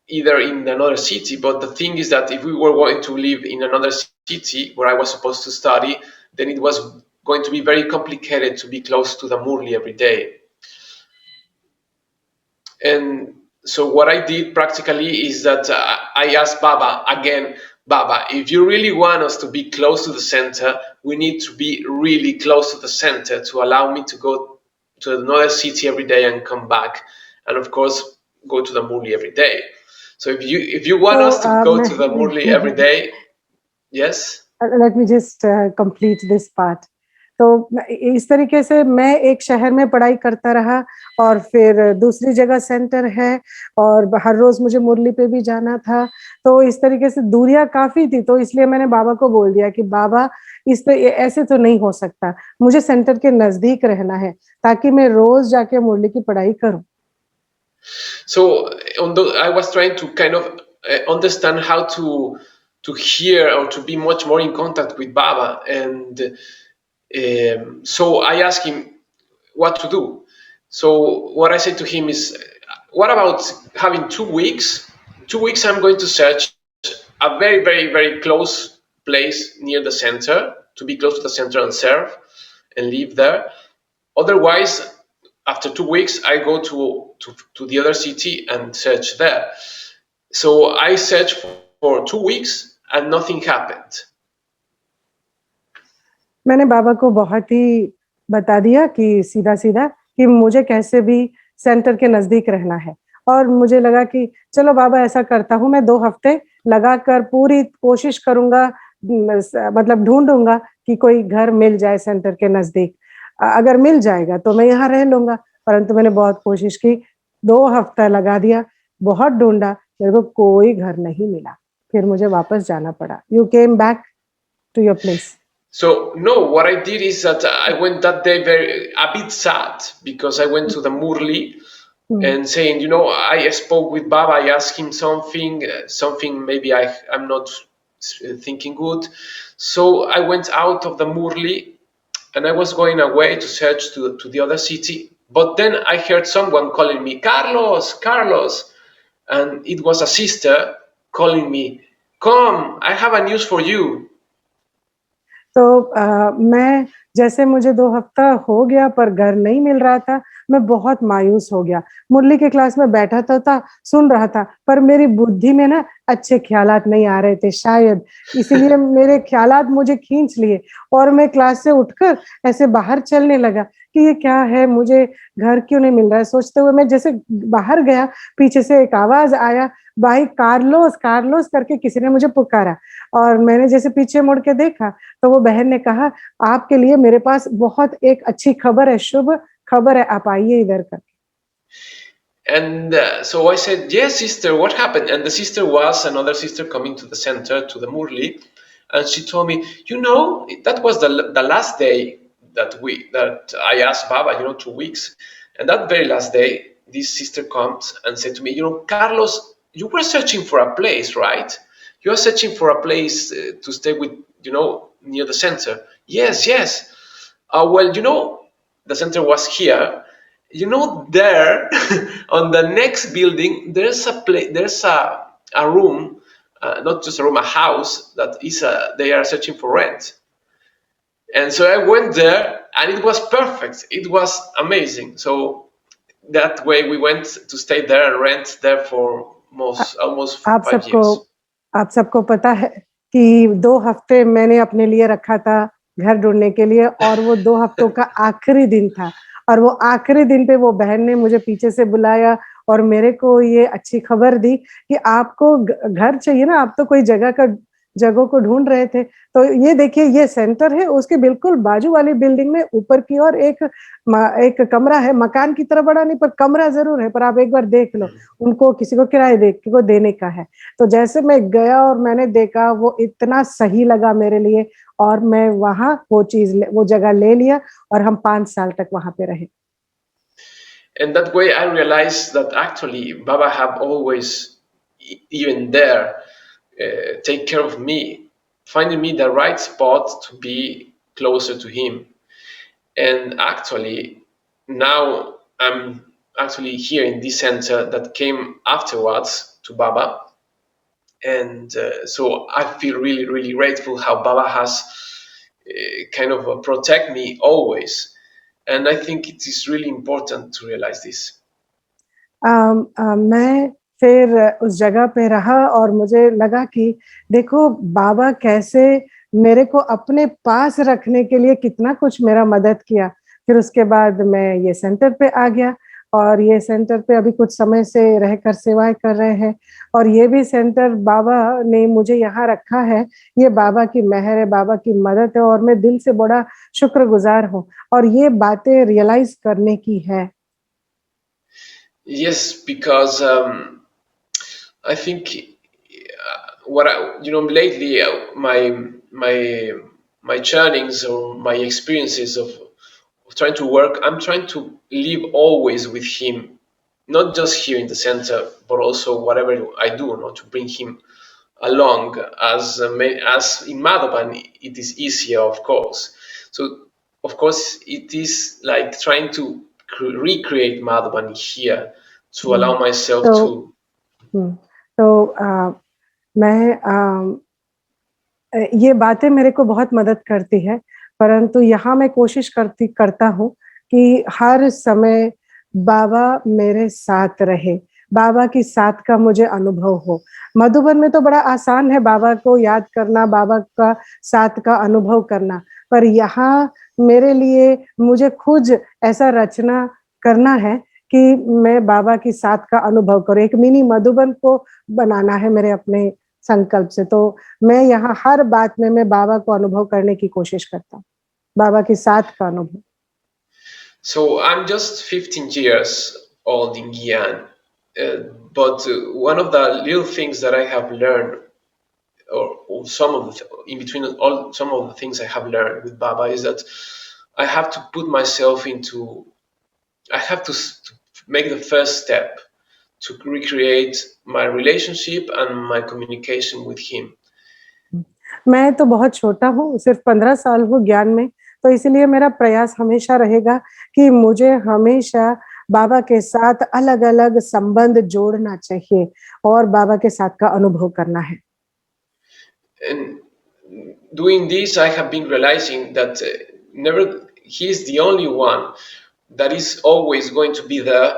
either in another city. But the thing is that if we were going to live in another city where I was supposed to study, then it was going to be very complicated to be close to the Murli every day. And so what I did practically is that I asked Baba again, Baba, if you really want us to be close to the center, we need to be really close to the center to allow me to go to another city every day and come back, and of course go to the Murli every day. So if you want us to go to the Murli every day, yes. Let me just complete this part. तो इस तरीके से मैं एक शहर में पढ़ाई करता रहा और फिर दूसरी जगह सेंटर है और हर रोज मुझे मुरली पे भी जाना था, तो इस तरीके से दूरियां काफी थी, तो इसलिए मैंने बाबा को बोल दिया कि बाबा इस पे ऐसे तो नहीं हो सकता, मुझे सेंटर के नजदीक रहना है ताकि मैं रोज जाके मुरली की पढ़ाई करूं। So I was trying to kind of understand how to hear or to be much more in contact with Baba, and so I asked him what to do. So what I said to him is, what about having 2 weeks? 2 weeks I'm going to search a very, very, very close place near the center, to be close to the center and serve and live there. Otherwise, after 2 weeks, I go to the other city and search there. So I searched for 2 weeks and nothing happened. मैंने बाबा को बहुत ही बता दिया कि सीधा-सीधा कि मुझे कैसे भी सेंटर के नज़दीक रहना है और मुझे लगा कि चलो बाबा ऐसा करता हूँ, मैं 2 हफ्ते लगाकर पूरी कोशिश करूँगा मतलब ढूँढूँगा कि कोई घर मिल जाए सेंटर के नज़दीक। अगर मिल जाएगा तो मैं यहाँ रह लूँगा, परंतु मैंने बहुत कोशिश की, 2 हफ्ता लगा दिया, बहुत ढूँढा, मेरे को कोई घर नहीं मिला। फिर मुझे वापस जाना पड़ा। You came back to your place. So no, what I did is that I went that day a bit sad because I went to the Murli and saying, I spoke with Baba, I asked him something maybe I'm not thinking good. So I went out of the Murli and I was going away to search to the other city. But then I heard someone calling me, Carlos, Carlos. And it was a sister calling me, come, I have a news for you. तो मैं जैसे मुझे 2 हफ्ता हो गया पर घर नहीं मिल रहा था, मैं बहुत मायूस हो गया। मुरली के क्लास में बैठा तो था, सुन रहा था, पर मेरी बुद्धि में ना अच्छे ख़्यालात नहीं आ रहे थे शायद, इसीलिए मेरे ख़्यालात मुझे खींच लिए और मैं क्लास से उठकर ऐसे बाहर चलने लगा कि ये क्या है, मुझे घर क्यों नहीं मिल रहा है? सोचते हुए मैं जैसे बाहर गया, पीछे से एक आवाज़ आया, भाई कार्लोस, कार्लोस करके किसी ने मुझे पुकारा और मैंने जैसे पीछे मुड़ के देखा, तो वो बहन ने कहा, आपके लिए मेरे पास बहुत एक अच्छी खबर है, शुभ खबर है, आप आइए इधर करके। And so I said, yes, sister, what happened? And the sister was another sister coming to the center, to the Murli, and she told me, that was the last day that I asked Baba, 2 weeks. And that very last day, this sister comes and said to me, Carlos, you were searching for a place, right? You are searching for a place to stay with, near the center. Yes, yes. Well, the center was here. There on the next building, there's a room, not just a room, a house that they are searching for rent. And so I went there, and it was perfect. It was amazing. So that way we went to stay there and rent there for almost 5 years. आप सबको पता है कि 2 हफ्ते मैंने अपने लिए रखा था घर ढूँढने के लिए और वो 2 हफ्तों का आखिरी दिन था और वो आखिरी दिन पे वो बहन ने मुझे पीछे से बुलाया और मेरे को ये अच्छी खबर दी कि आपको घर चाहिए ना, आप तो कोई जगहों को ढूंढ रहे थे, तो ये देखिए ये सेंटर है, उसके बिल्कुल बाजू वाली बिल्डिंग में ऊपर की ओर एक कमरा है, मकान की तरह बड़ा नहीं पर कमरा जरूर है, पर आप एक बार देख लो, उनको किसी को किराए को देने का है। तो जैसे मैं गया और मैंने देखा, वो इतना सही लगा मेरे लिए और मैं वहां वो जगह ले लिया और हम 5 साल तक वहां पे रहे। And that way I realized that actually Baba have always, even there, take care of me, finding me the right spot to be closer to him. And actually, now I'm actually here in this center that came afterwards to Baba. And so I feel really, really grateful how Baba has kind of protect me always. And I think it is really important to realize this. मैं फिर उस जगह पे रहा और मुझे लगा कि देखो बाबा कैसे मेरे को अपने पास रखने के लिए कितना कुछ मेरा मदद किया। फिर उसके बाद मैं ये सेंटर पे आ गया और ये सेंटर पे अभी कुछ समय से रहकर सेवाएं कर रहे हैं और ये भी सेंटर बाबा ने मुझे यहाँ रखा है, ये बाबा की मेहर है, बाबा की मदद है और मैं दिल से बड़ा शुक्रगुजार हूँ और ये बातें रियलाइज करने की है। Yes, because I think lately my churnings or my experiences of trying to work, I'm trying to live always with him, not just here in the center, but also whatever I do, to bring him along. As in Madhavan, it is easier, of course. So, of course, it is like trying to recreate Madhubani here to allow myself तो to. तो मैं ये बातें मेरे को बहुत मदद करती है, परंतु यहाँ मैं कोशिश करता हूँ कि हर समय बाबा मेरे साथ रहे, बाबा की साथ का मुझे अनुभव हो। मधुबन में तो बड़ा आसान है बाबा को याद करना, बाबा का साथ का अनुभव करना, पर यहाँ मेरे लिए मुझे खुद ऐसा रचना करना है कि मैं बाबा की साथ का अनुभव करूँ। एक मिनी मधुबन को बनाना है मेरे अपने संकल्प से, तो मैं यहाँ हर बात में मैं बाबा को अनुभव करने की कोशिश करता हूँ, बाबा के साथ का अनुभव। So I'm just 15 years old in Guyana, but one of the little things that I have learned, or some of the, in between all some of the things I have learned with Baba, is that I have to put myself into, I have to make the first step to recreate my relationship and my communication with him. मैं तो बहुत छोटा हूँ, सिर्फ 15 साल हूँ ज्ञान में, तो इसलिए मेरा प्रयास हमेशा रहेगा कि मुझे हमेशा बाबा के साथ अलग-अलग संबंध जोड़ना चाहिए और बाबा के साथ का अनुभव करना है। And doing this, I have been realizing that never he is the only one that is always going to be there,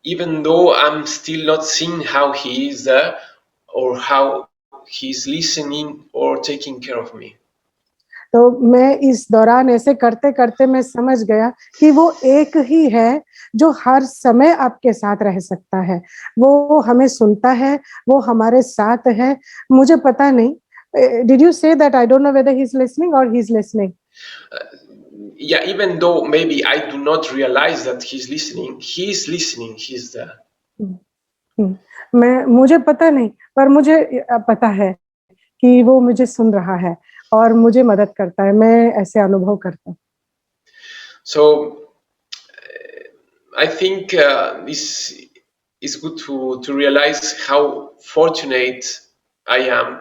even though I'm still not seeing how he is there or how he's listening or taking care of me. तो मैं इस दौरान ऐसे करते-करते मैं समझ गया कि वो एक ही है जो हर समय आपके साथ रह सकता है। वो हमें सुनता है, वो हमारे साथ है। मुझे पता नहीं, did you say that I don't know whether he is listening और he is listening? Yeah, even though maybe I do not realize that he's listening, he's there. मुझे पता नहीं, पर मुझे पता है कि वो मुझे सुन रहा है और मुझे मदद करता है। मैं ऐसे अनुभव करता हूँ। So I think this is good to realize how fortunate I am,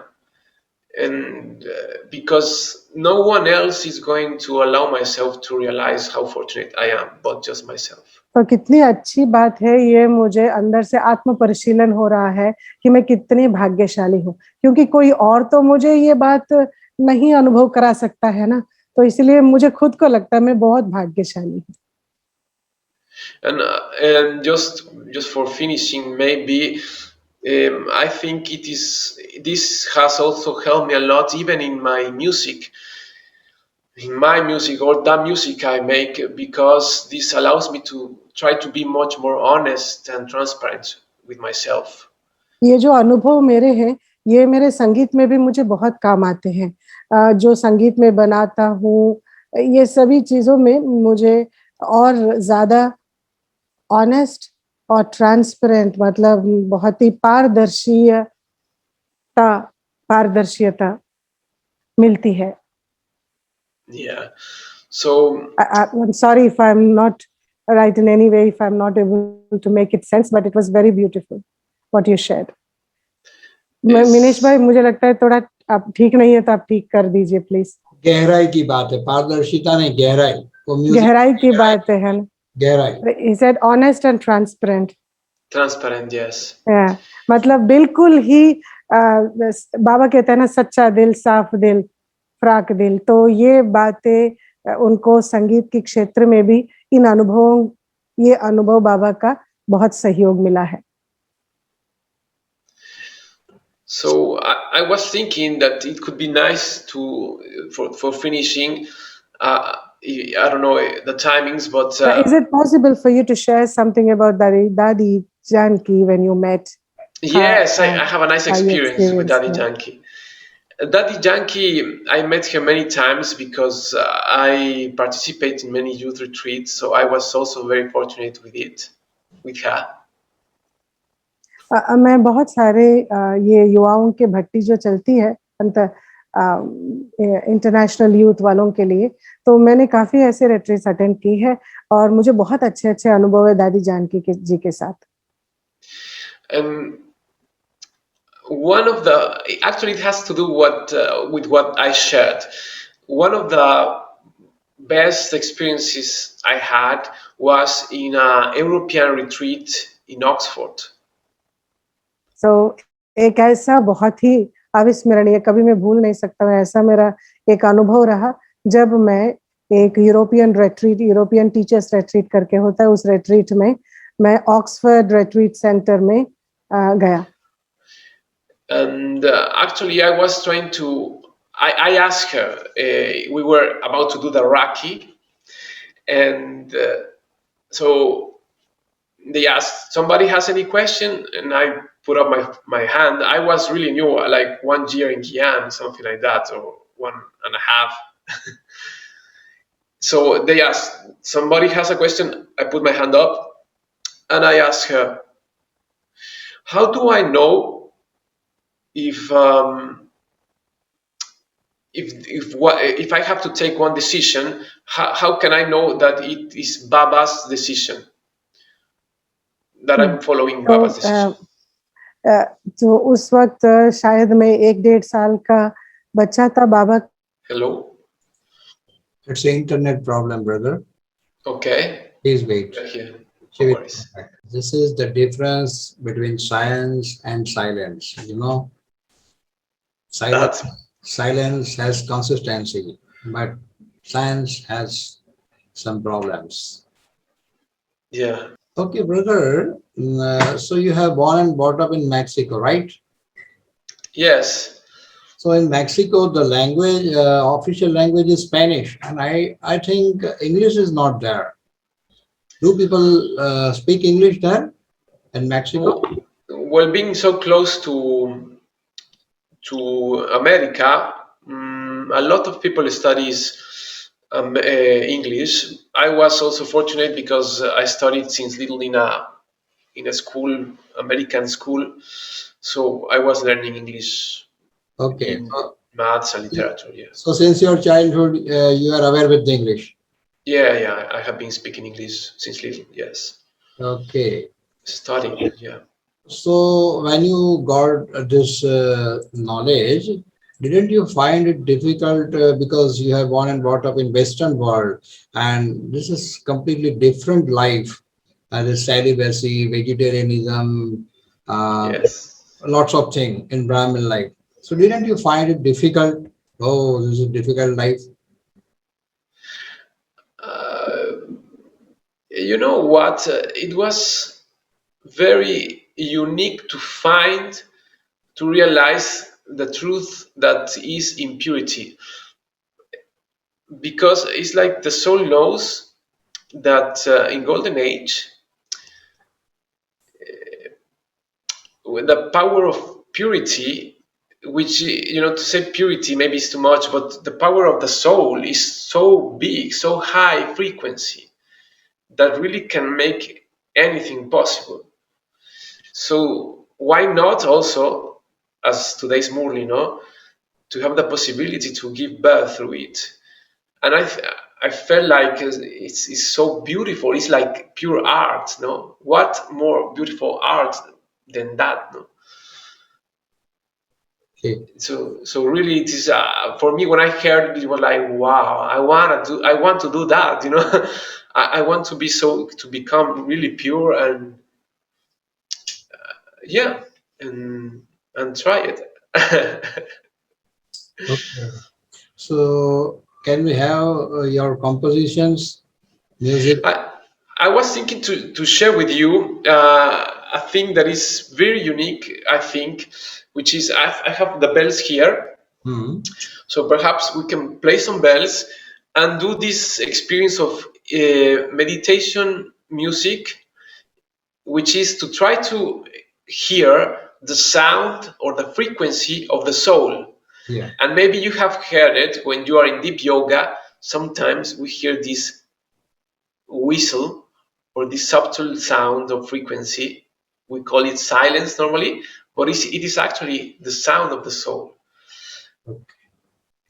and because no one else is going to allow myself to realize how fortunate I am, but just myself. तो कितनी अच्छी बात है, ये मुझे अंदर से आत्म परिशीलन हो रहा है कि मैं कितनी भाग्यशाली हूँ, क्योंकि कोई और तो मुझे ये बात नहीं अनुभव करा सकता है ना, तो इसलिए मुझे खुद को लगता है मैं बहुत भाग्यशाली हूँ। And just for finishing, maybe I think this has also helped me a lot, even in my music, or the music I make, because this allows me to try to be much more honest and transparent with myself. ये जो अनुभव मेरे हैं, ये मेरे संगीत में भी मुझे बहुत काम आते हैं। जो संगीत में बनाता हूँ, ये सभी चीज़ों में मुझे और ज़्यादा ऑनेस्ट और ट्रांसपेरेंट, मतलब बहुत ही पारदर्शिता मिलती है। Yeah. So I'm sorry if I'm not right in any way, if I'm not able to make it sense, but it was very beautiful what you shared. Minesh भाई, मुझे लगता है थोड़ा आप ठीक नहीं है, तो आप ठीक कर दीजिए प्लीज। गहराई की बात है, पारदर्शिता नहीं, गहराई। वो म्यूजिक गहराई की बात है ना? गहराई। He said honest and transparent. Transparent, yes. Yeah. मतलब बिल्कुल ही बाबा कहते हैं ना, सच्चा दिल, साफ दिल, फ्राक दिल। तो ये बातें उनको संगीत के क्षेत्र में भी ये अनुभव बाबा का बहुत सहयोग मिला है। So I was thinking that it could be nice for finishing. I don't know the timings, but is it possible for you to share something about Dadi Janki when you met? Yes, I have a nice experience with Daddy Janki. Daddy Janki, I met her many times because I participate in many youth retreats, so I was also very fortunate with her. मैं बहुत सारे ये युवाओं के भट्टी जो चलती है international youth वालों के लिए, तो मैंने काफी ऐसे रिट्रीट्स अटेंड की है और मुझे बहुत अच्छे अनुभव है दादी जानकी जी के साथ। One of the, actually it has to do with what I shared. One of the best experiences I had was in a European retreat in Oxford. So एक ऐसा बहुत ही अविस्मरणीय, कभी मैं भूल नहीं सकता हूँ, ऐसा मेरा एक अनुभव रहा जब मैं एक यूरोपियन टीचर्स रेट्रीट करके होता है, उस रेट्रीट में मैं ऑक्सफोर्ड रेट्रीट सेंटर में गया. And actually, I was trying to. I asked her. We were about to do the Raki, and so they asked, "Somebody has any question?" And I put up my hand. I was really new, like 1 year in Kian, something like that, or 1.5. So they asked, "Somebody has a question?" I put my hand up, and I asked her, "How do I know if?" If I have to take one decision, how can I know that it is Baba's decision, that I'm following Baba's decision? तो उस वक्त शायद मैं 1-1.5 साल का बच्चा था. बाबा. Hello? It's an internet problem, brother. Okay. Please wait. Here. She No will worries. come back. This is the difference between science and silence. You know, silence has consistency, but science has some problems. Yeah. Okay, brother. So you have born and brought up in Mexico, right? Yes. So in Mexico, the language, official language is Spanish, and I think English is not there. Do people speak English there in Mexico? Well, being so close to America, a lot of people studies English. I was also fortunate because I studied since little in a school, American school, so I was learning English. Okay. In maths and literature. Yeah. So since your childhood, you are aware with the English. Yeah. I have been speaking English since little. Yes. Okay. Studying. Yeah. So when you got this knowledge, didn't you find it difficult because you have born and brought up in Western world, and this is completely different life, the celibacy, vegetarianism, Yes. lots of things in Brahmin life. So didn't you find it difficult? Oh, this is a difficult life. You know what? It was very unique to realize the truth that is impurity, because it's like the soul knows that in golden age the power of purity, which, to say purity maybe is too much, but the power of the soul is so big, so high frequency, that really can make anything possible. So why not also, as today's Murli, to have the possibility to give birth through it? And I felt like it's so beautiful. It's like pure art, no? What more beautiful art than that, no? Okay. So really, it is for me. When I heard it, was like, wow! I want to do that. I want to become really pure and yeah, and try it. Okay. So can we have your compositions, music? I was thinking to share with you a thing that is very unique, I think, which is I have the bells here. So perhaps we can play some bells and do this experience of meditation music, which is to try to hear the sound or the frequency of the soul. Yeah. And maybe you have heard it when you are in deep yoga. Sometimes we hear this whistle or this subtle sound of frequency. We call it silence normally, but it is actually the sound of the soul. Okay.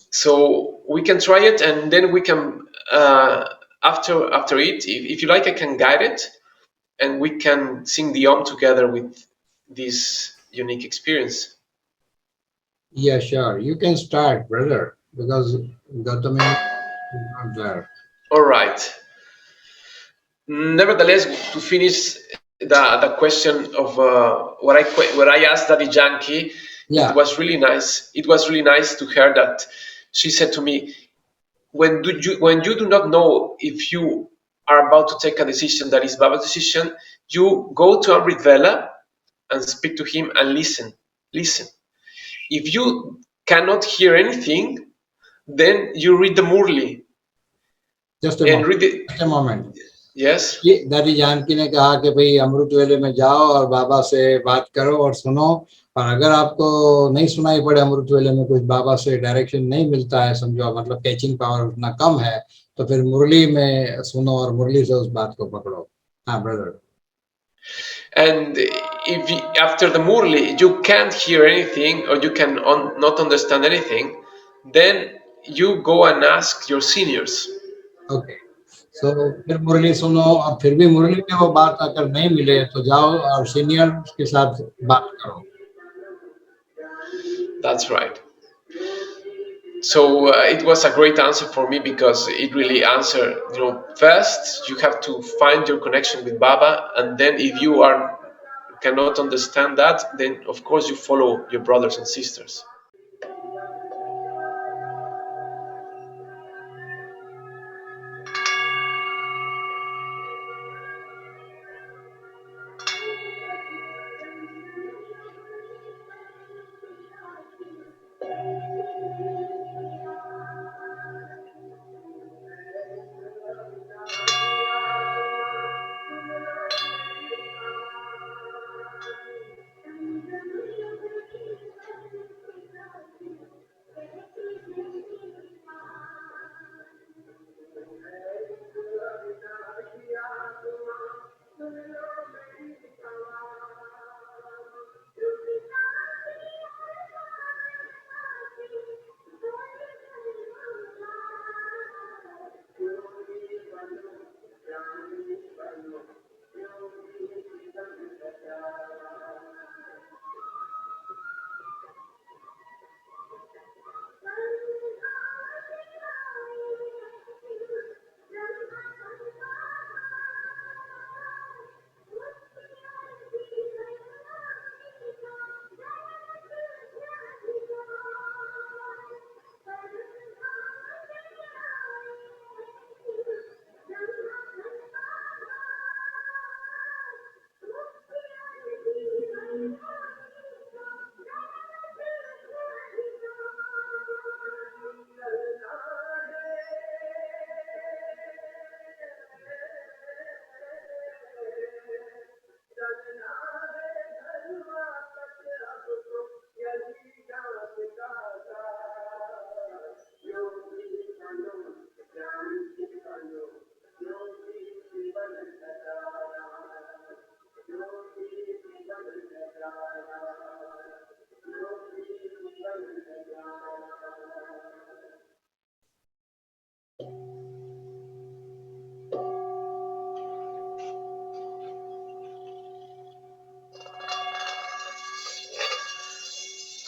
So we can try it, and then we can after it, if you like, I can guide it, and we can sing the Om together with this unique experience. Yeah, sure. You can start, brother, because Gautami is not there. All right. Nevertheless, to finish the question of what I asked Daddy Yankee, Yeah. it was really nice. It was really nice to hear that she said to me, when you do not know if you are about to take a decision that is Baba's decision, you go to Amrit Vela and speak to him and listen. Listen. If you cannot hear anything, then you read the Murli Just a and moment. read it. Just a moment. Yes. ये दादी जानकी ने कहा कि भाई अमृत वेले में जाओ और बाबा से बात करो और सुनो, और अगर आपको नहीं सुनाई पड़े अमृत वेले में कुछ बाबा से डायरेक्शन नहीं मिलता है, समझो मतलब कैचिंग पावर उतना कम है, तो फिर मुरली में सुनो और मुरली से उस बात को पकड़ो. हाँ brother. And if after the Murli you can't hear anything or you can not understand anything, then you go and ask your seniors. Okay. So फिर मुरली सुनो और फिर भी मुरली में वो बात अगर नहीं मिले तो जाओ और सीनियर के साथ बात करो. That's right. So it was a great answer for me because it really answered. First you have to find your connection with Baba, and then if you cannot understand that, then of course you follow your brothers and sisters.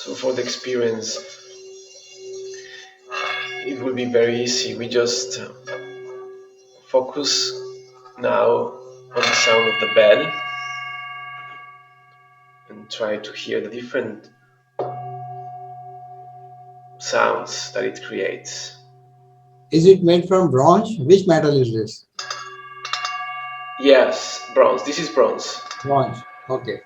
So for the experience, it will be very easy. We just focus now on the sound of the bell and try to hear the different sounds that it creates. Is it made from bronze? Which metal is this? Yes, bronze. This is bronze. Bronze. Okay.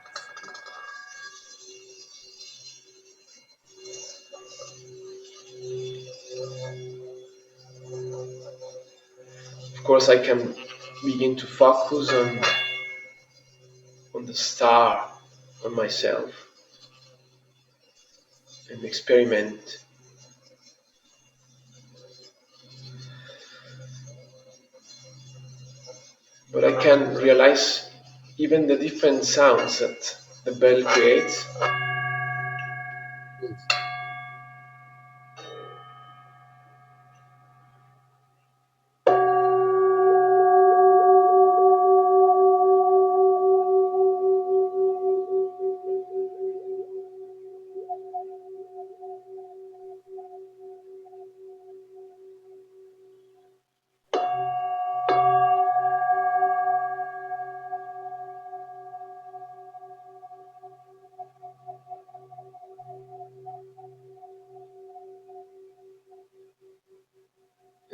Of course, I can begin to focus on the star, on myself, and experiment. But I can realize even the different sounds that the bell creates.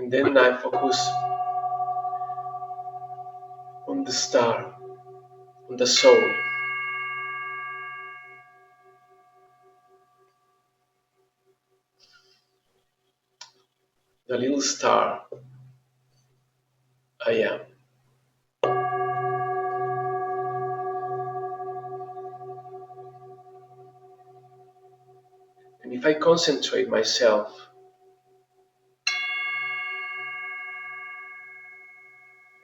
And then I focus on the star, on the soul. The little star I am. And if I concentrate myself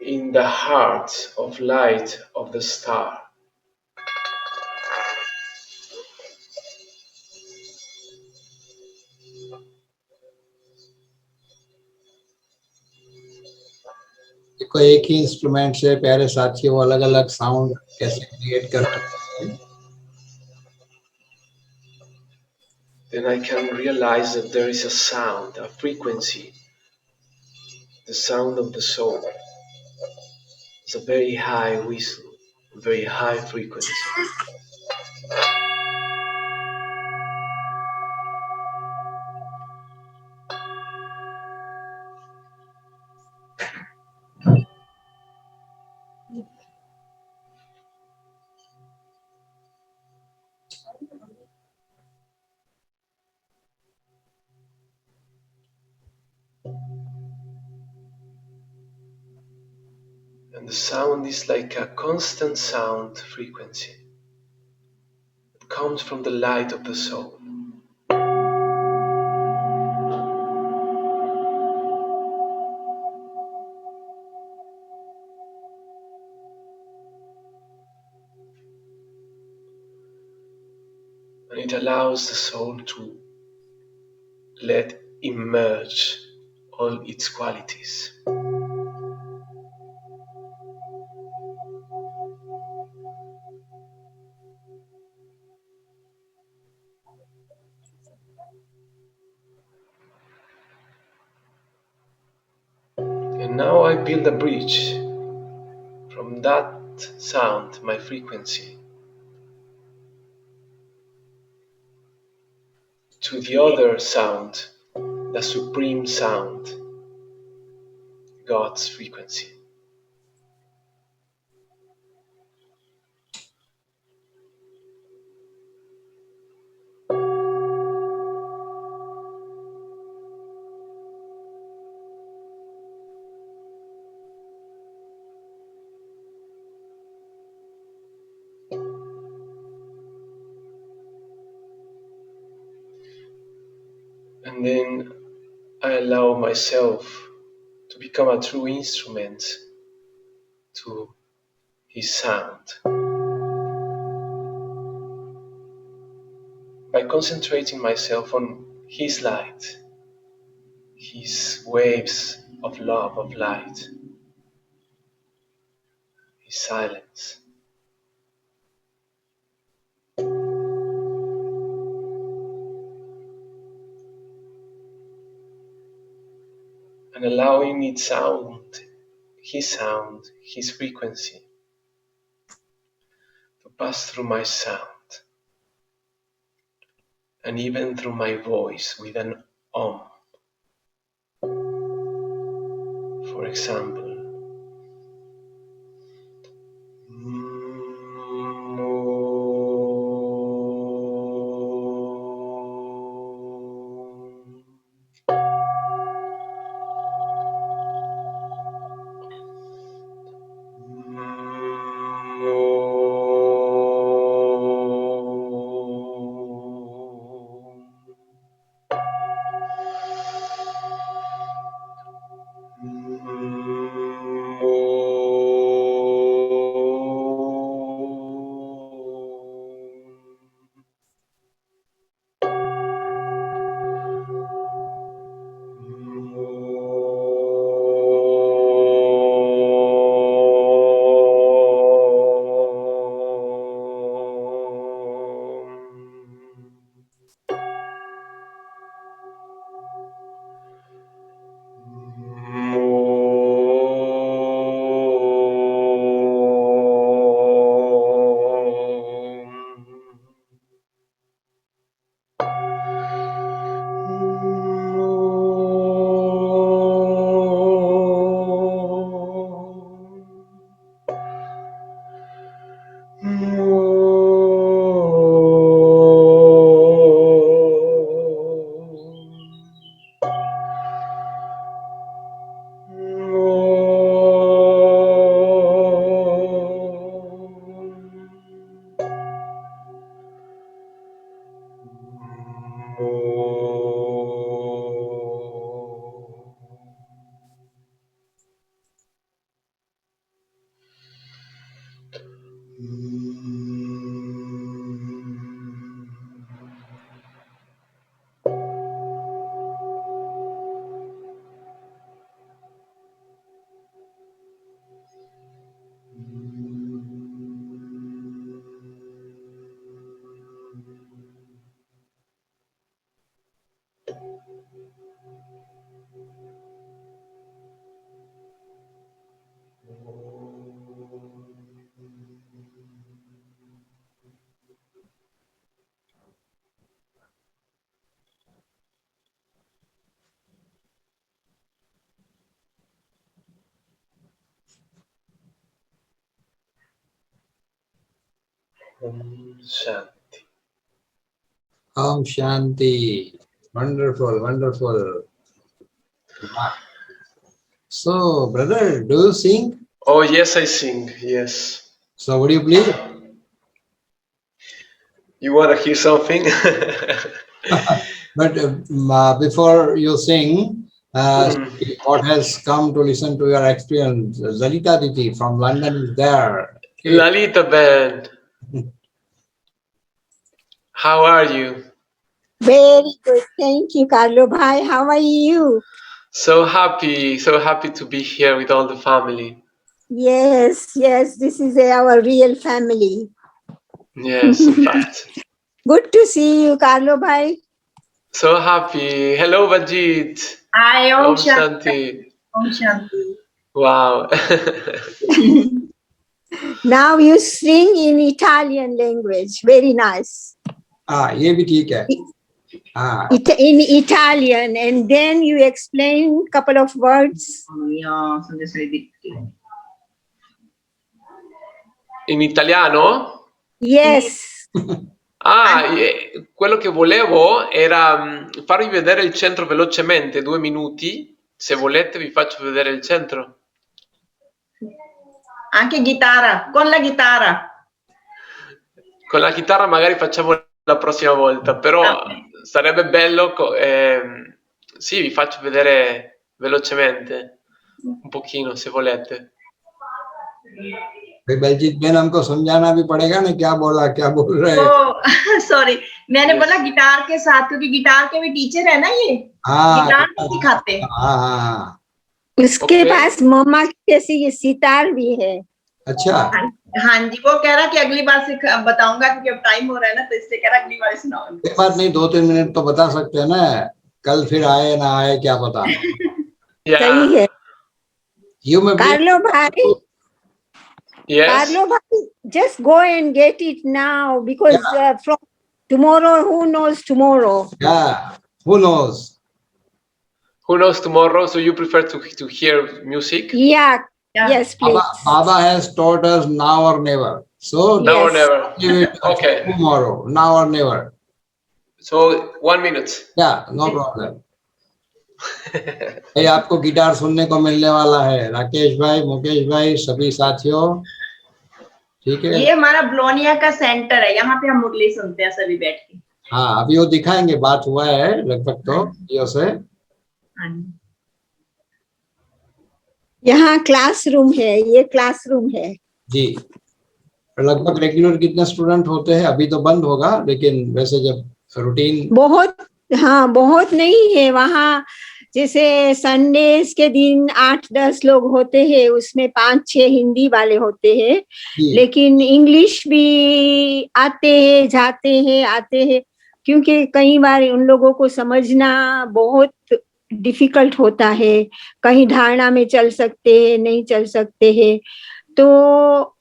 in the heart of light of the star, देखो एक ही instrument से प्यारे साथियों अलग अलग sound कैसे create कर सकते हैं। then I can realize that there is a sound, a frequency, the sound of the soul. It's a very high whistle, a very high frequency. And the sound is like a constant sound frequency. It comes from the light of the soul. And it allows the soul to let emerge all its qualities. And now I build a bridge from that sound, my frequency, to the other sound, the supreme sound, God's frequency. And then I allow myself to become a true instrument to His sound. By concentrating myself on His light, His waves of love, of light, His silence. And allowing its sound, His frequency, to pass through my sound, and even through my voice with an om. For example, Shanti. Om Shanti. Wonderful, wonderful. Wow. So, brother, do you sing? Oh, yes, I sing. Yes. So, would you please? You want to hear something? But before you sing, Mm. what has come to listen to your experience? Zalita Diti from London is there. Okay. Lalita band, how are you? Very good. Thank you, Carlo Bhai. How are you? So happy to be here with all the family. Yes, yes, this is our real family. Yes, in fact. Good to see you, Carlo Bhai. So happy. Hello, Vajit. Hi, Om Om Shanti. Shanti. Om Shanti. Wow. Now you sing in Italian language. Very nice. ये भी ठीक है. In Italian, and then you explain couple of words. Yeah, sono dei In italiano? Yes. Quello che volevo era farvi vedere il centro velocemente, 2 minuti. Se volete vi faccio vedere il centro. Anche chitarra, con la chitarra. Con la chitarra magari facciamo la prossima volta, però sarebbe bello. Sì, vi faccio vedere velocemente, un pochino se volete. Baljeet बेन हमको समझाना भी पड़ेगा ना क्या बोल रहे हैं. सॉरी, मैंने बोला गिटार के साथ, क्योंकि गिटार के भी टीचर है ना ये. गिटार भी सिखाते हैं. उसके पास मम्मा की जैसी ये सितार भी है. अच्छा. हाँ जी, वो कह रहा कि अगली बार से बताऊंगा, क्योंकि अब टाइम हो रहा है ना, तो इसलिए कह रहा अगली बार सुनाऊंगा. एक बात नहीं, 2-3 मिनट तो बता सकते हैं ना. कल फिर आए ना आए क्या पता. सही है. कार्लो भाई. Yes. Carlo, just go and get it now, because from tomorrow, who knows tomorrow? Yeah, who knows? Who knows tomorrow? So you prefer to hear music? Yeah. Yes, please. Baba has taught us now or never. So now or never. Okay. Tomorrow, now or never. So 1 minute. Yeah, no problem. आपको guitar सुनने को मिलने वाला है. राकेश भाई, मुकेश भाई, सभी साथियों, ठीक है. ये हमारा ब्लोनिया का सेंटर है, यहाँ पे हम मुरली सुनते हैं सभी बैठ के. हाँ, अभी वो दिखाएंगे, बात हुआ है लगभग तो से. यहाँ क्लासरूम है, ये क्लासरूम है जी. लगभग रेगुलर कितने स्टूडेंट होते हैं? अभी तो बंद होगा, लेकिन वैसे जब रूटीन बहुत नहीं है वहाँ. जैसे संडेज के दिन 8-10 लोग होते हैं, उसमें 5-6 हिंदी वाले होते हैं, लेकिन इंग्लिश भी आते हैं, जाते हैं, आते हैं, क्योंकि कई बार उन लोगों को समझना बहुत डिफिकल्ट होता है. कहीं धारणा में चल सकते हैं, नहीं चल सकते हैं, तो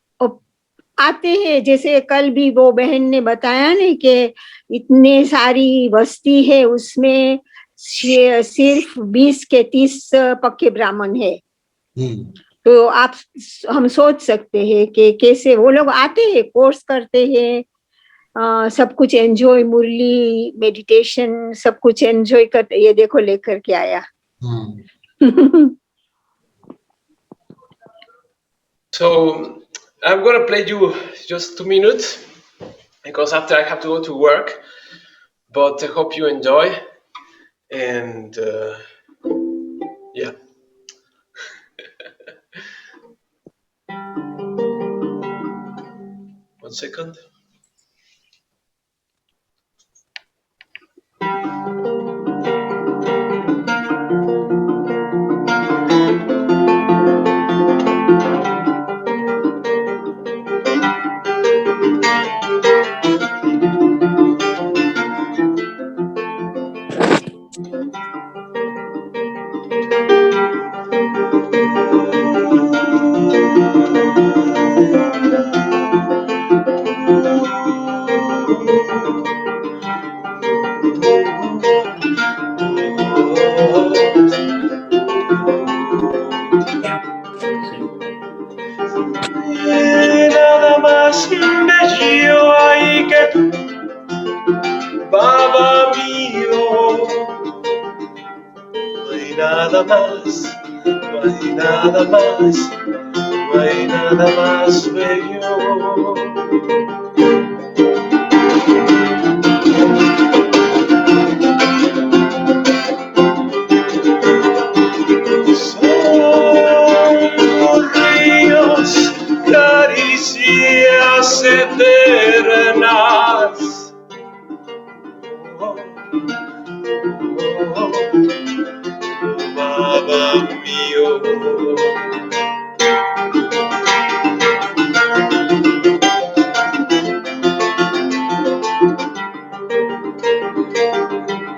आते हैं. जैसे कल भी वो बहन ने बताया नहीं कि इतने सारी बस्ती है, उसमें सिर्फ 20 के 30 पक्के ब्राह्मण है. तो हम सोच सकते हैं कि कैसे वो लोग आते हैं, कोर्स करते हैं, सब कुछ एंजॉय, मुरली, मेडिटेशन, सब कुछ एंजॉय करते. ये देखो लेकर के आया. So I'm gonna play you just 2 minutes, because after I have to go to work, but I hope you enjoy, and yeah. One second. nada más, no hay nada más, no hay nada más bello. Son los ríos, caricias eternas. Oh, oh, oh, Baba mío.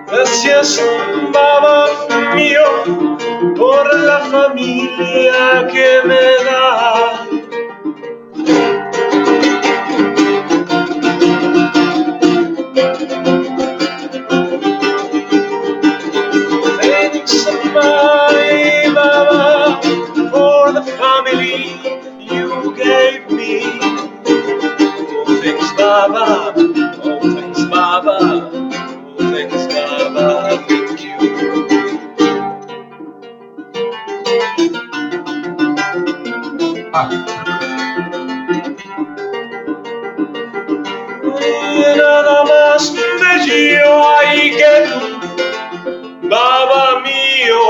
Gracias, Baba mío, por la familia que me da. Thanks, my Baba, for the family you gave me. Oh, thanks, Baba. Oh, thanks, Baba. Oh, thanks, Baba. Thank you. Nada más bello hay que tú, Baba mío.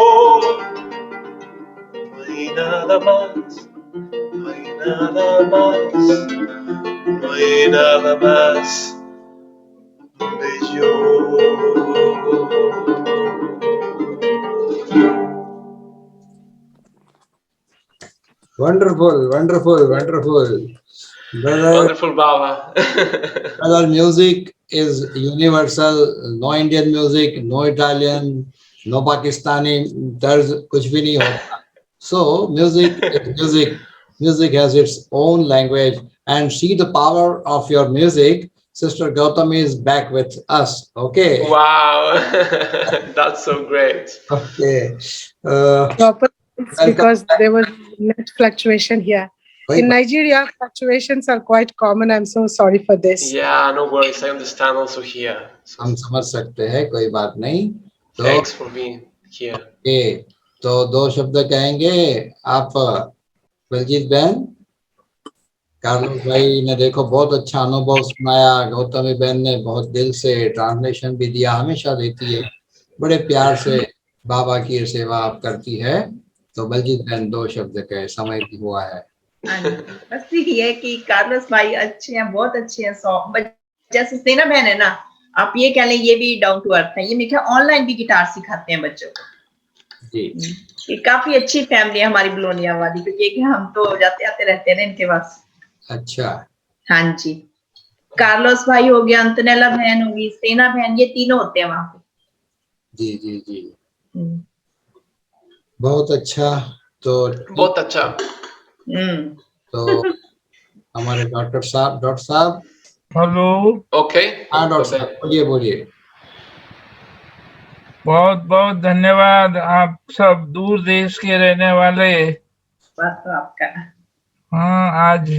No hay nada más, no hay nada más, no hay nada más bello. Wonderful, wonderful, wonderful. Brother, Wonderful, Baba. brother, music is universal. No Indian music, no Italian, no Pakistani. There's kuch bhi nahi hota. So music is music. Music has its own language, and see the power of your music. Sister Gautami is back with us. Okay. Wow, that's so great. Okay. Proper, Welcome because back. there was net fluctuation here. In Nigeria, fluctuations are quite common. I'm so sorry for this. Yeah, no worries. I understand also here. So हम समझ सकते हैं, कोई बात नहीं. तो thanks for being here. Okay, तो दो शब्द कहेंगे आप बलजीत बहन. कार्लोस भाई ने देखो बहुत अच्छा अनुभव सुनाया, गौतमी बहन ने बहुत दिल से ट्रांसलेशन भी दिया, हमेशा देती है, बड़े प्यार से बाबा की सेवा आप करती है. तो बलजीत बहन दो शब्द कहे, समय भी हुआ है. बस यही है कि कार्लोस भाई अच्छे हैं, बहुत अच्छे हैं. जैसे सेना बहन है ना, आप ये कह लें, ये भी डाउन टू अर्थ है. ये मेरे ऑनलाइन भी गिटार सिखाते हैं बच्चों को जी. ये काफी अच्छी फैमिली है हमारी बिलोनिया वाली, क्योंकि हम तो जाते आते रहते हैं इनके पास. अच्छा. हाँ जी, कार्लोस भाई हो गया, अंतनेला बहन होगी, सेना बहन, ये तीनों होते हैं वहां पे. जी जी जी. बहुत अच्छा. तो बहुत अच्छा. तो हमारे डॉक्टर साहब. हेलो. ओके. हाँ डॉक्टर साहब, बोलिए बोलिए. बहुत बहुत धन्यवाद आप सब दूर देश के रहने वाले. बात तो आपका. हाँ, आज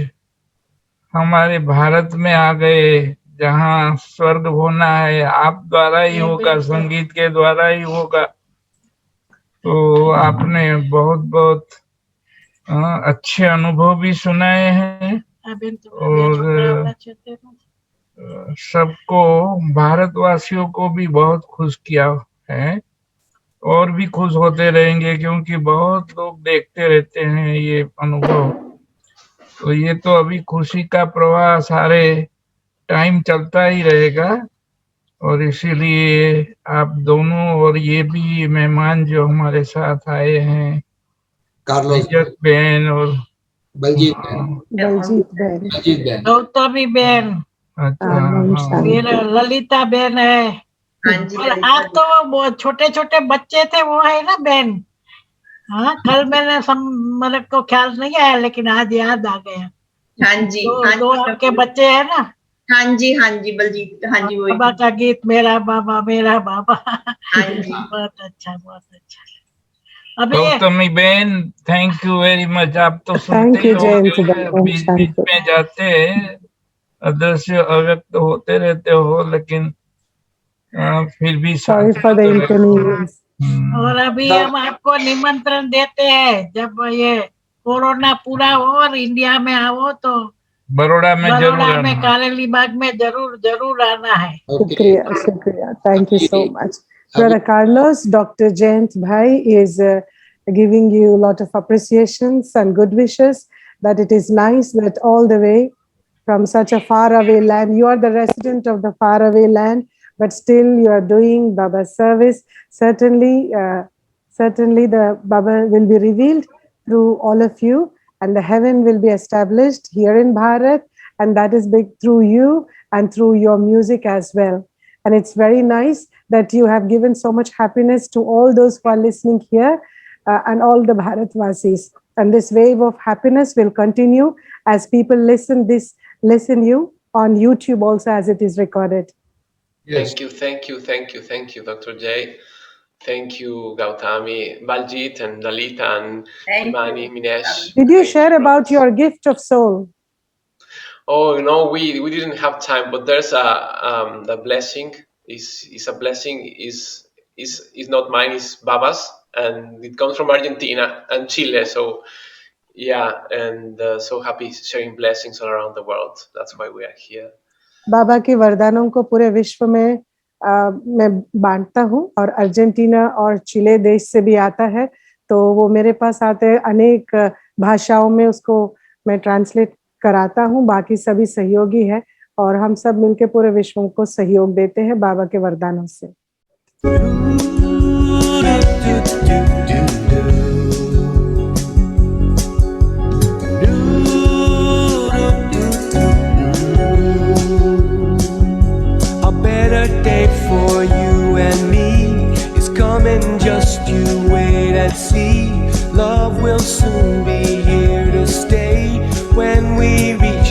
हमारे भारत में आ गए, जहाँ स्वर्ग होना है आप द्वारा ही होगा, संगीत के द्वारा ही होगा. तो आपने बहुत बहुत अच्छे अनुभव भी सुनाए हैं, और सबको, भारतवासियों को भी बहुत खुश किया है, और भी खुश होते रहेंगे, क्योंकि बहुत लोग देखते रहते हैं ये अनुभव. तो ये तो अभी खुशी का प्रवाह सारे टाइम चलता ही रहेगा, और इसीलिए आप दोनों और ये भी मेहमान जो हमारे साथ आए हैं, कार्लोस बहन और बलजीत बहन. गौतमी बहन. अच्छा. हाँ. मेरा ललिता बहन है. और आप तो वो छोटे छोटे बच्चे थे, वो है ना बहन. हाँ, कल मैंने मेरे को ख्याल नहीं आया, लेकिन आज याद आ गया. हाँ जी. दो आपके बच्चे हैं ना. हाँ जी बलजीत. हाँ जी, वही बाबा का गीत, मेरा बाबा मेरा बाबा. हाँ जी. बहुत अच्छा, बहुत अच्छा. अभी गौतमी बहन, थैंक यू वेरी मच. आप तो सुनते ही हो, बीच बीच में जाते अदृश्य अव्यक्त होते रहते हो, लेकिन फिर भी सॉरी फॉर द इनकन्वीनियंस. और अभी हम आपको निमंत्रण देते हैं, जब ये कोरोना पूरा हो और इंडिया में आओ तो बड़ोड़ा में जरूर बड़ोड़ा में आना। कारेली बाग में जरूर जरूर आना है। Shukriya, shukriya. Thank you so अभी much. Brother Carlos, Dr. Jayant Bhai is giving you a lot of appreciations and good wishes, that it is nice that all the way from such a far away land, you are the resident of the far away land, but still you are doing Baba's service. Certainly, certainly the Baba will be revealed through all of you, and the heaven will be established here in Bharat, and that is big through you and through your music as well. And it's very nice that you have given so much happiness to all those who are listening here and all the Bharatvasis. And this wave of happiness will continue as people listen you on YouTube also, as it is recorded. Yes. Thank you, Dr. J. Thank you, Gautami, Baljit, and Lalita, and Imani, Minesh. Did you share about your gift of soul? Oh, no, we didn't have time, but there's a the blessing is a blessing is not mine, it's Baba's, and it comes from Argentina and Chile. So yeah, and so happy sharing blessings all around the world. That's why we are here. बाबा के वरदानों को पूरे विश्व में मैं बांटता हूँ, और Argentina और चिले देश से भी आता है, तो वो मेरे पास आते हैं, अनेक भाषाओं में उसको मैं ट्रांसलेट कराता हूँ, बाकी सभी सहयोगी है, और हम सब मिलके पूरे विश्व को सहयोग देते हैं बाबा के वरदानों से। Day for you and me is coming, just you wait and see. Love will soon be here to stay when we reach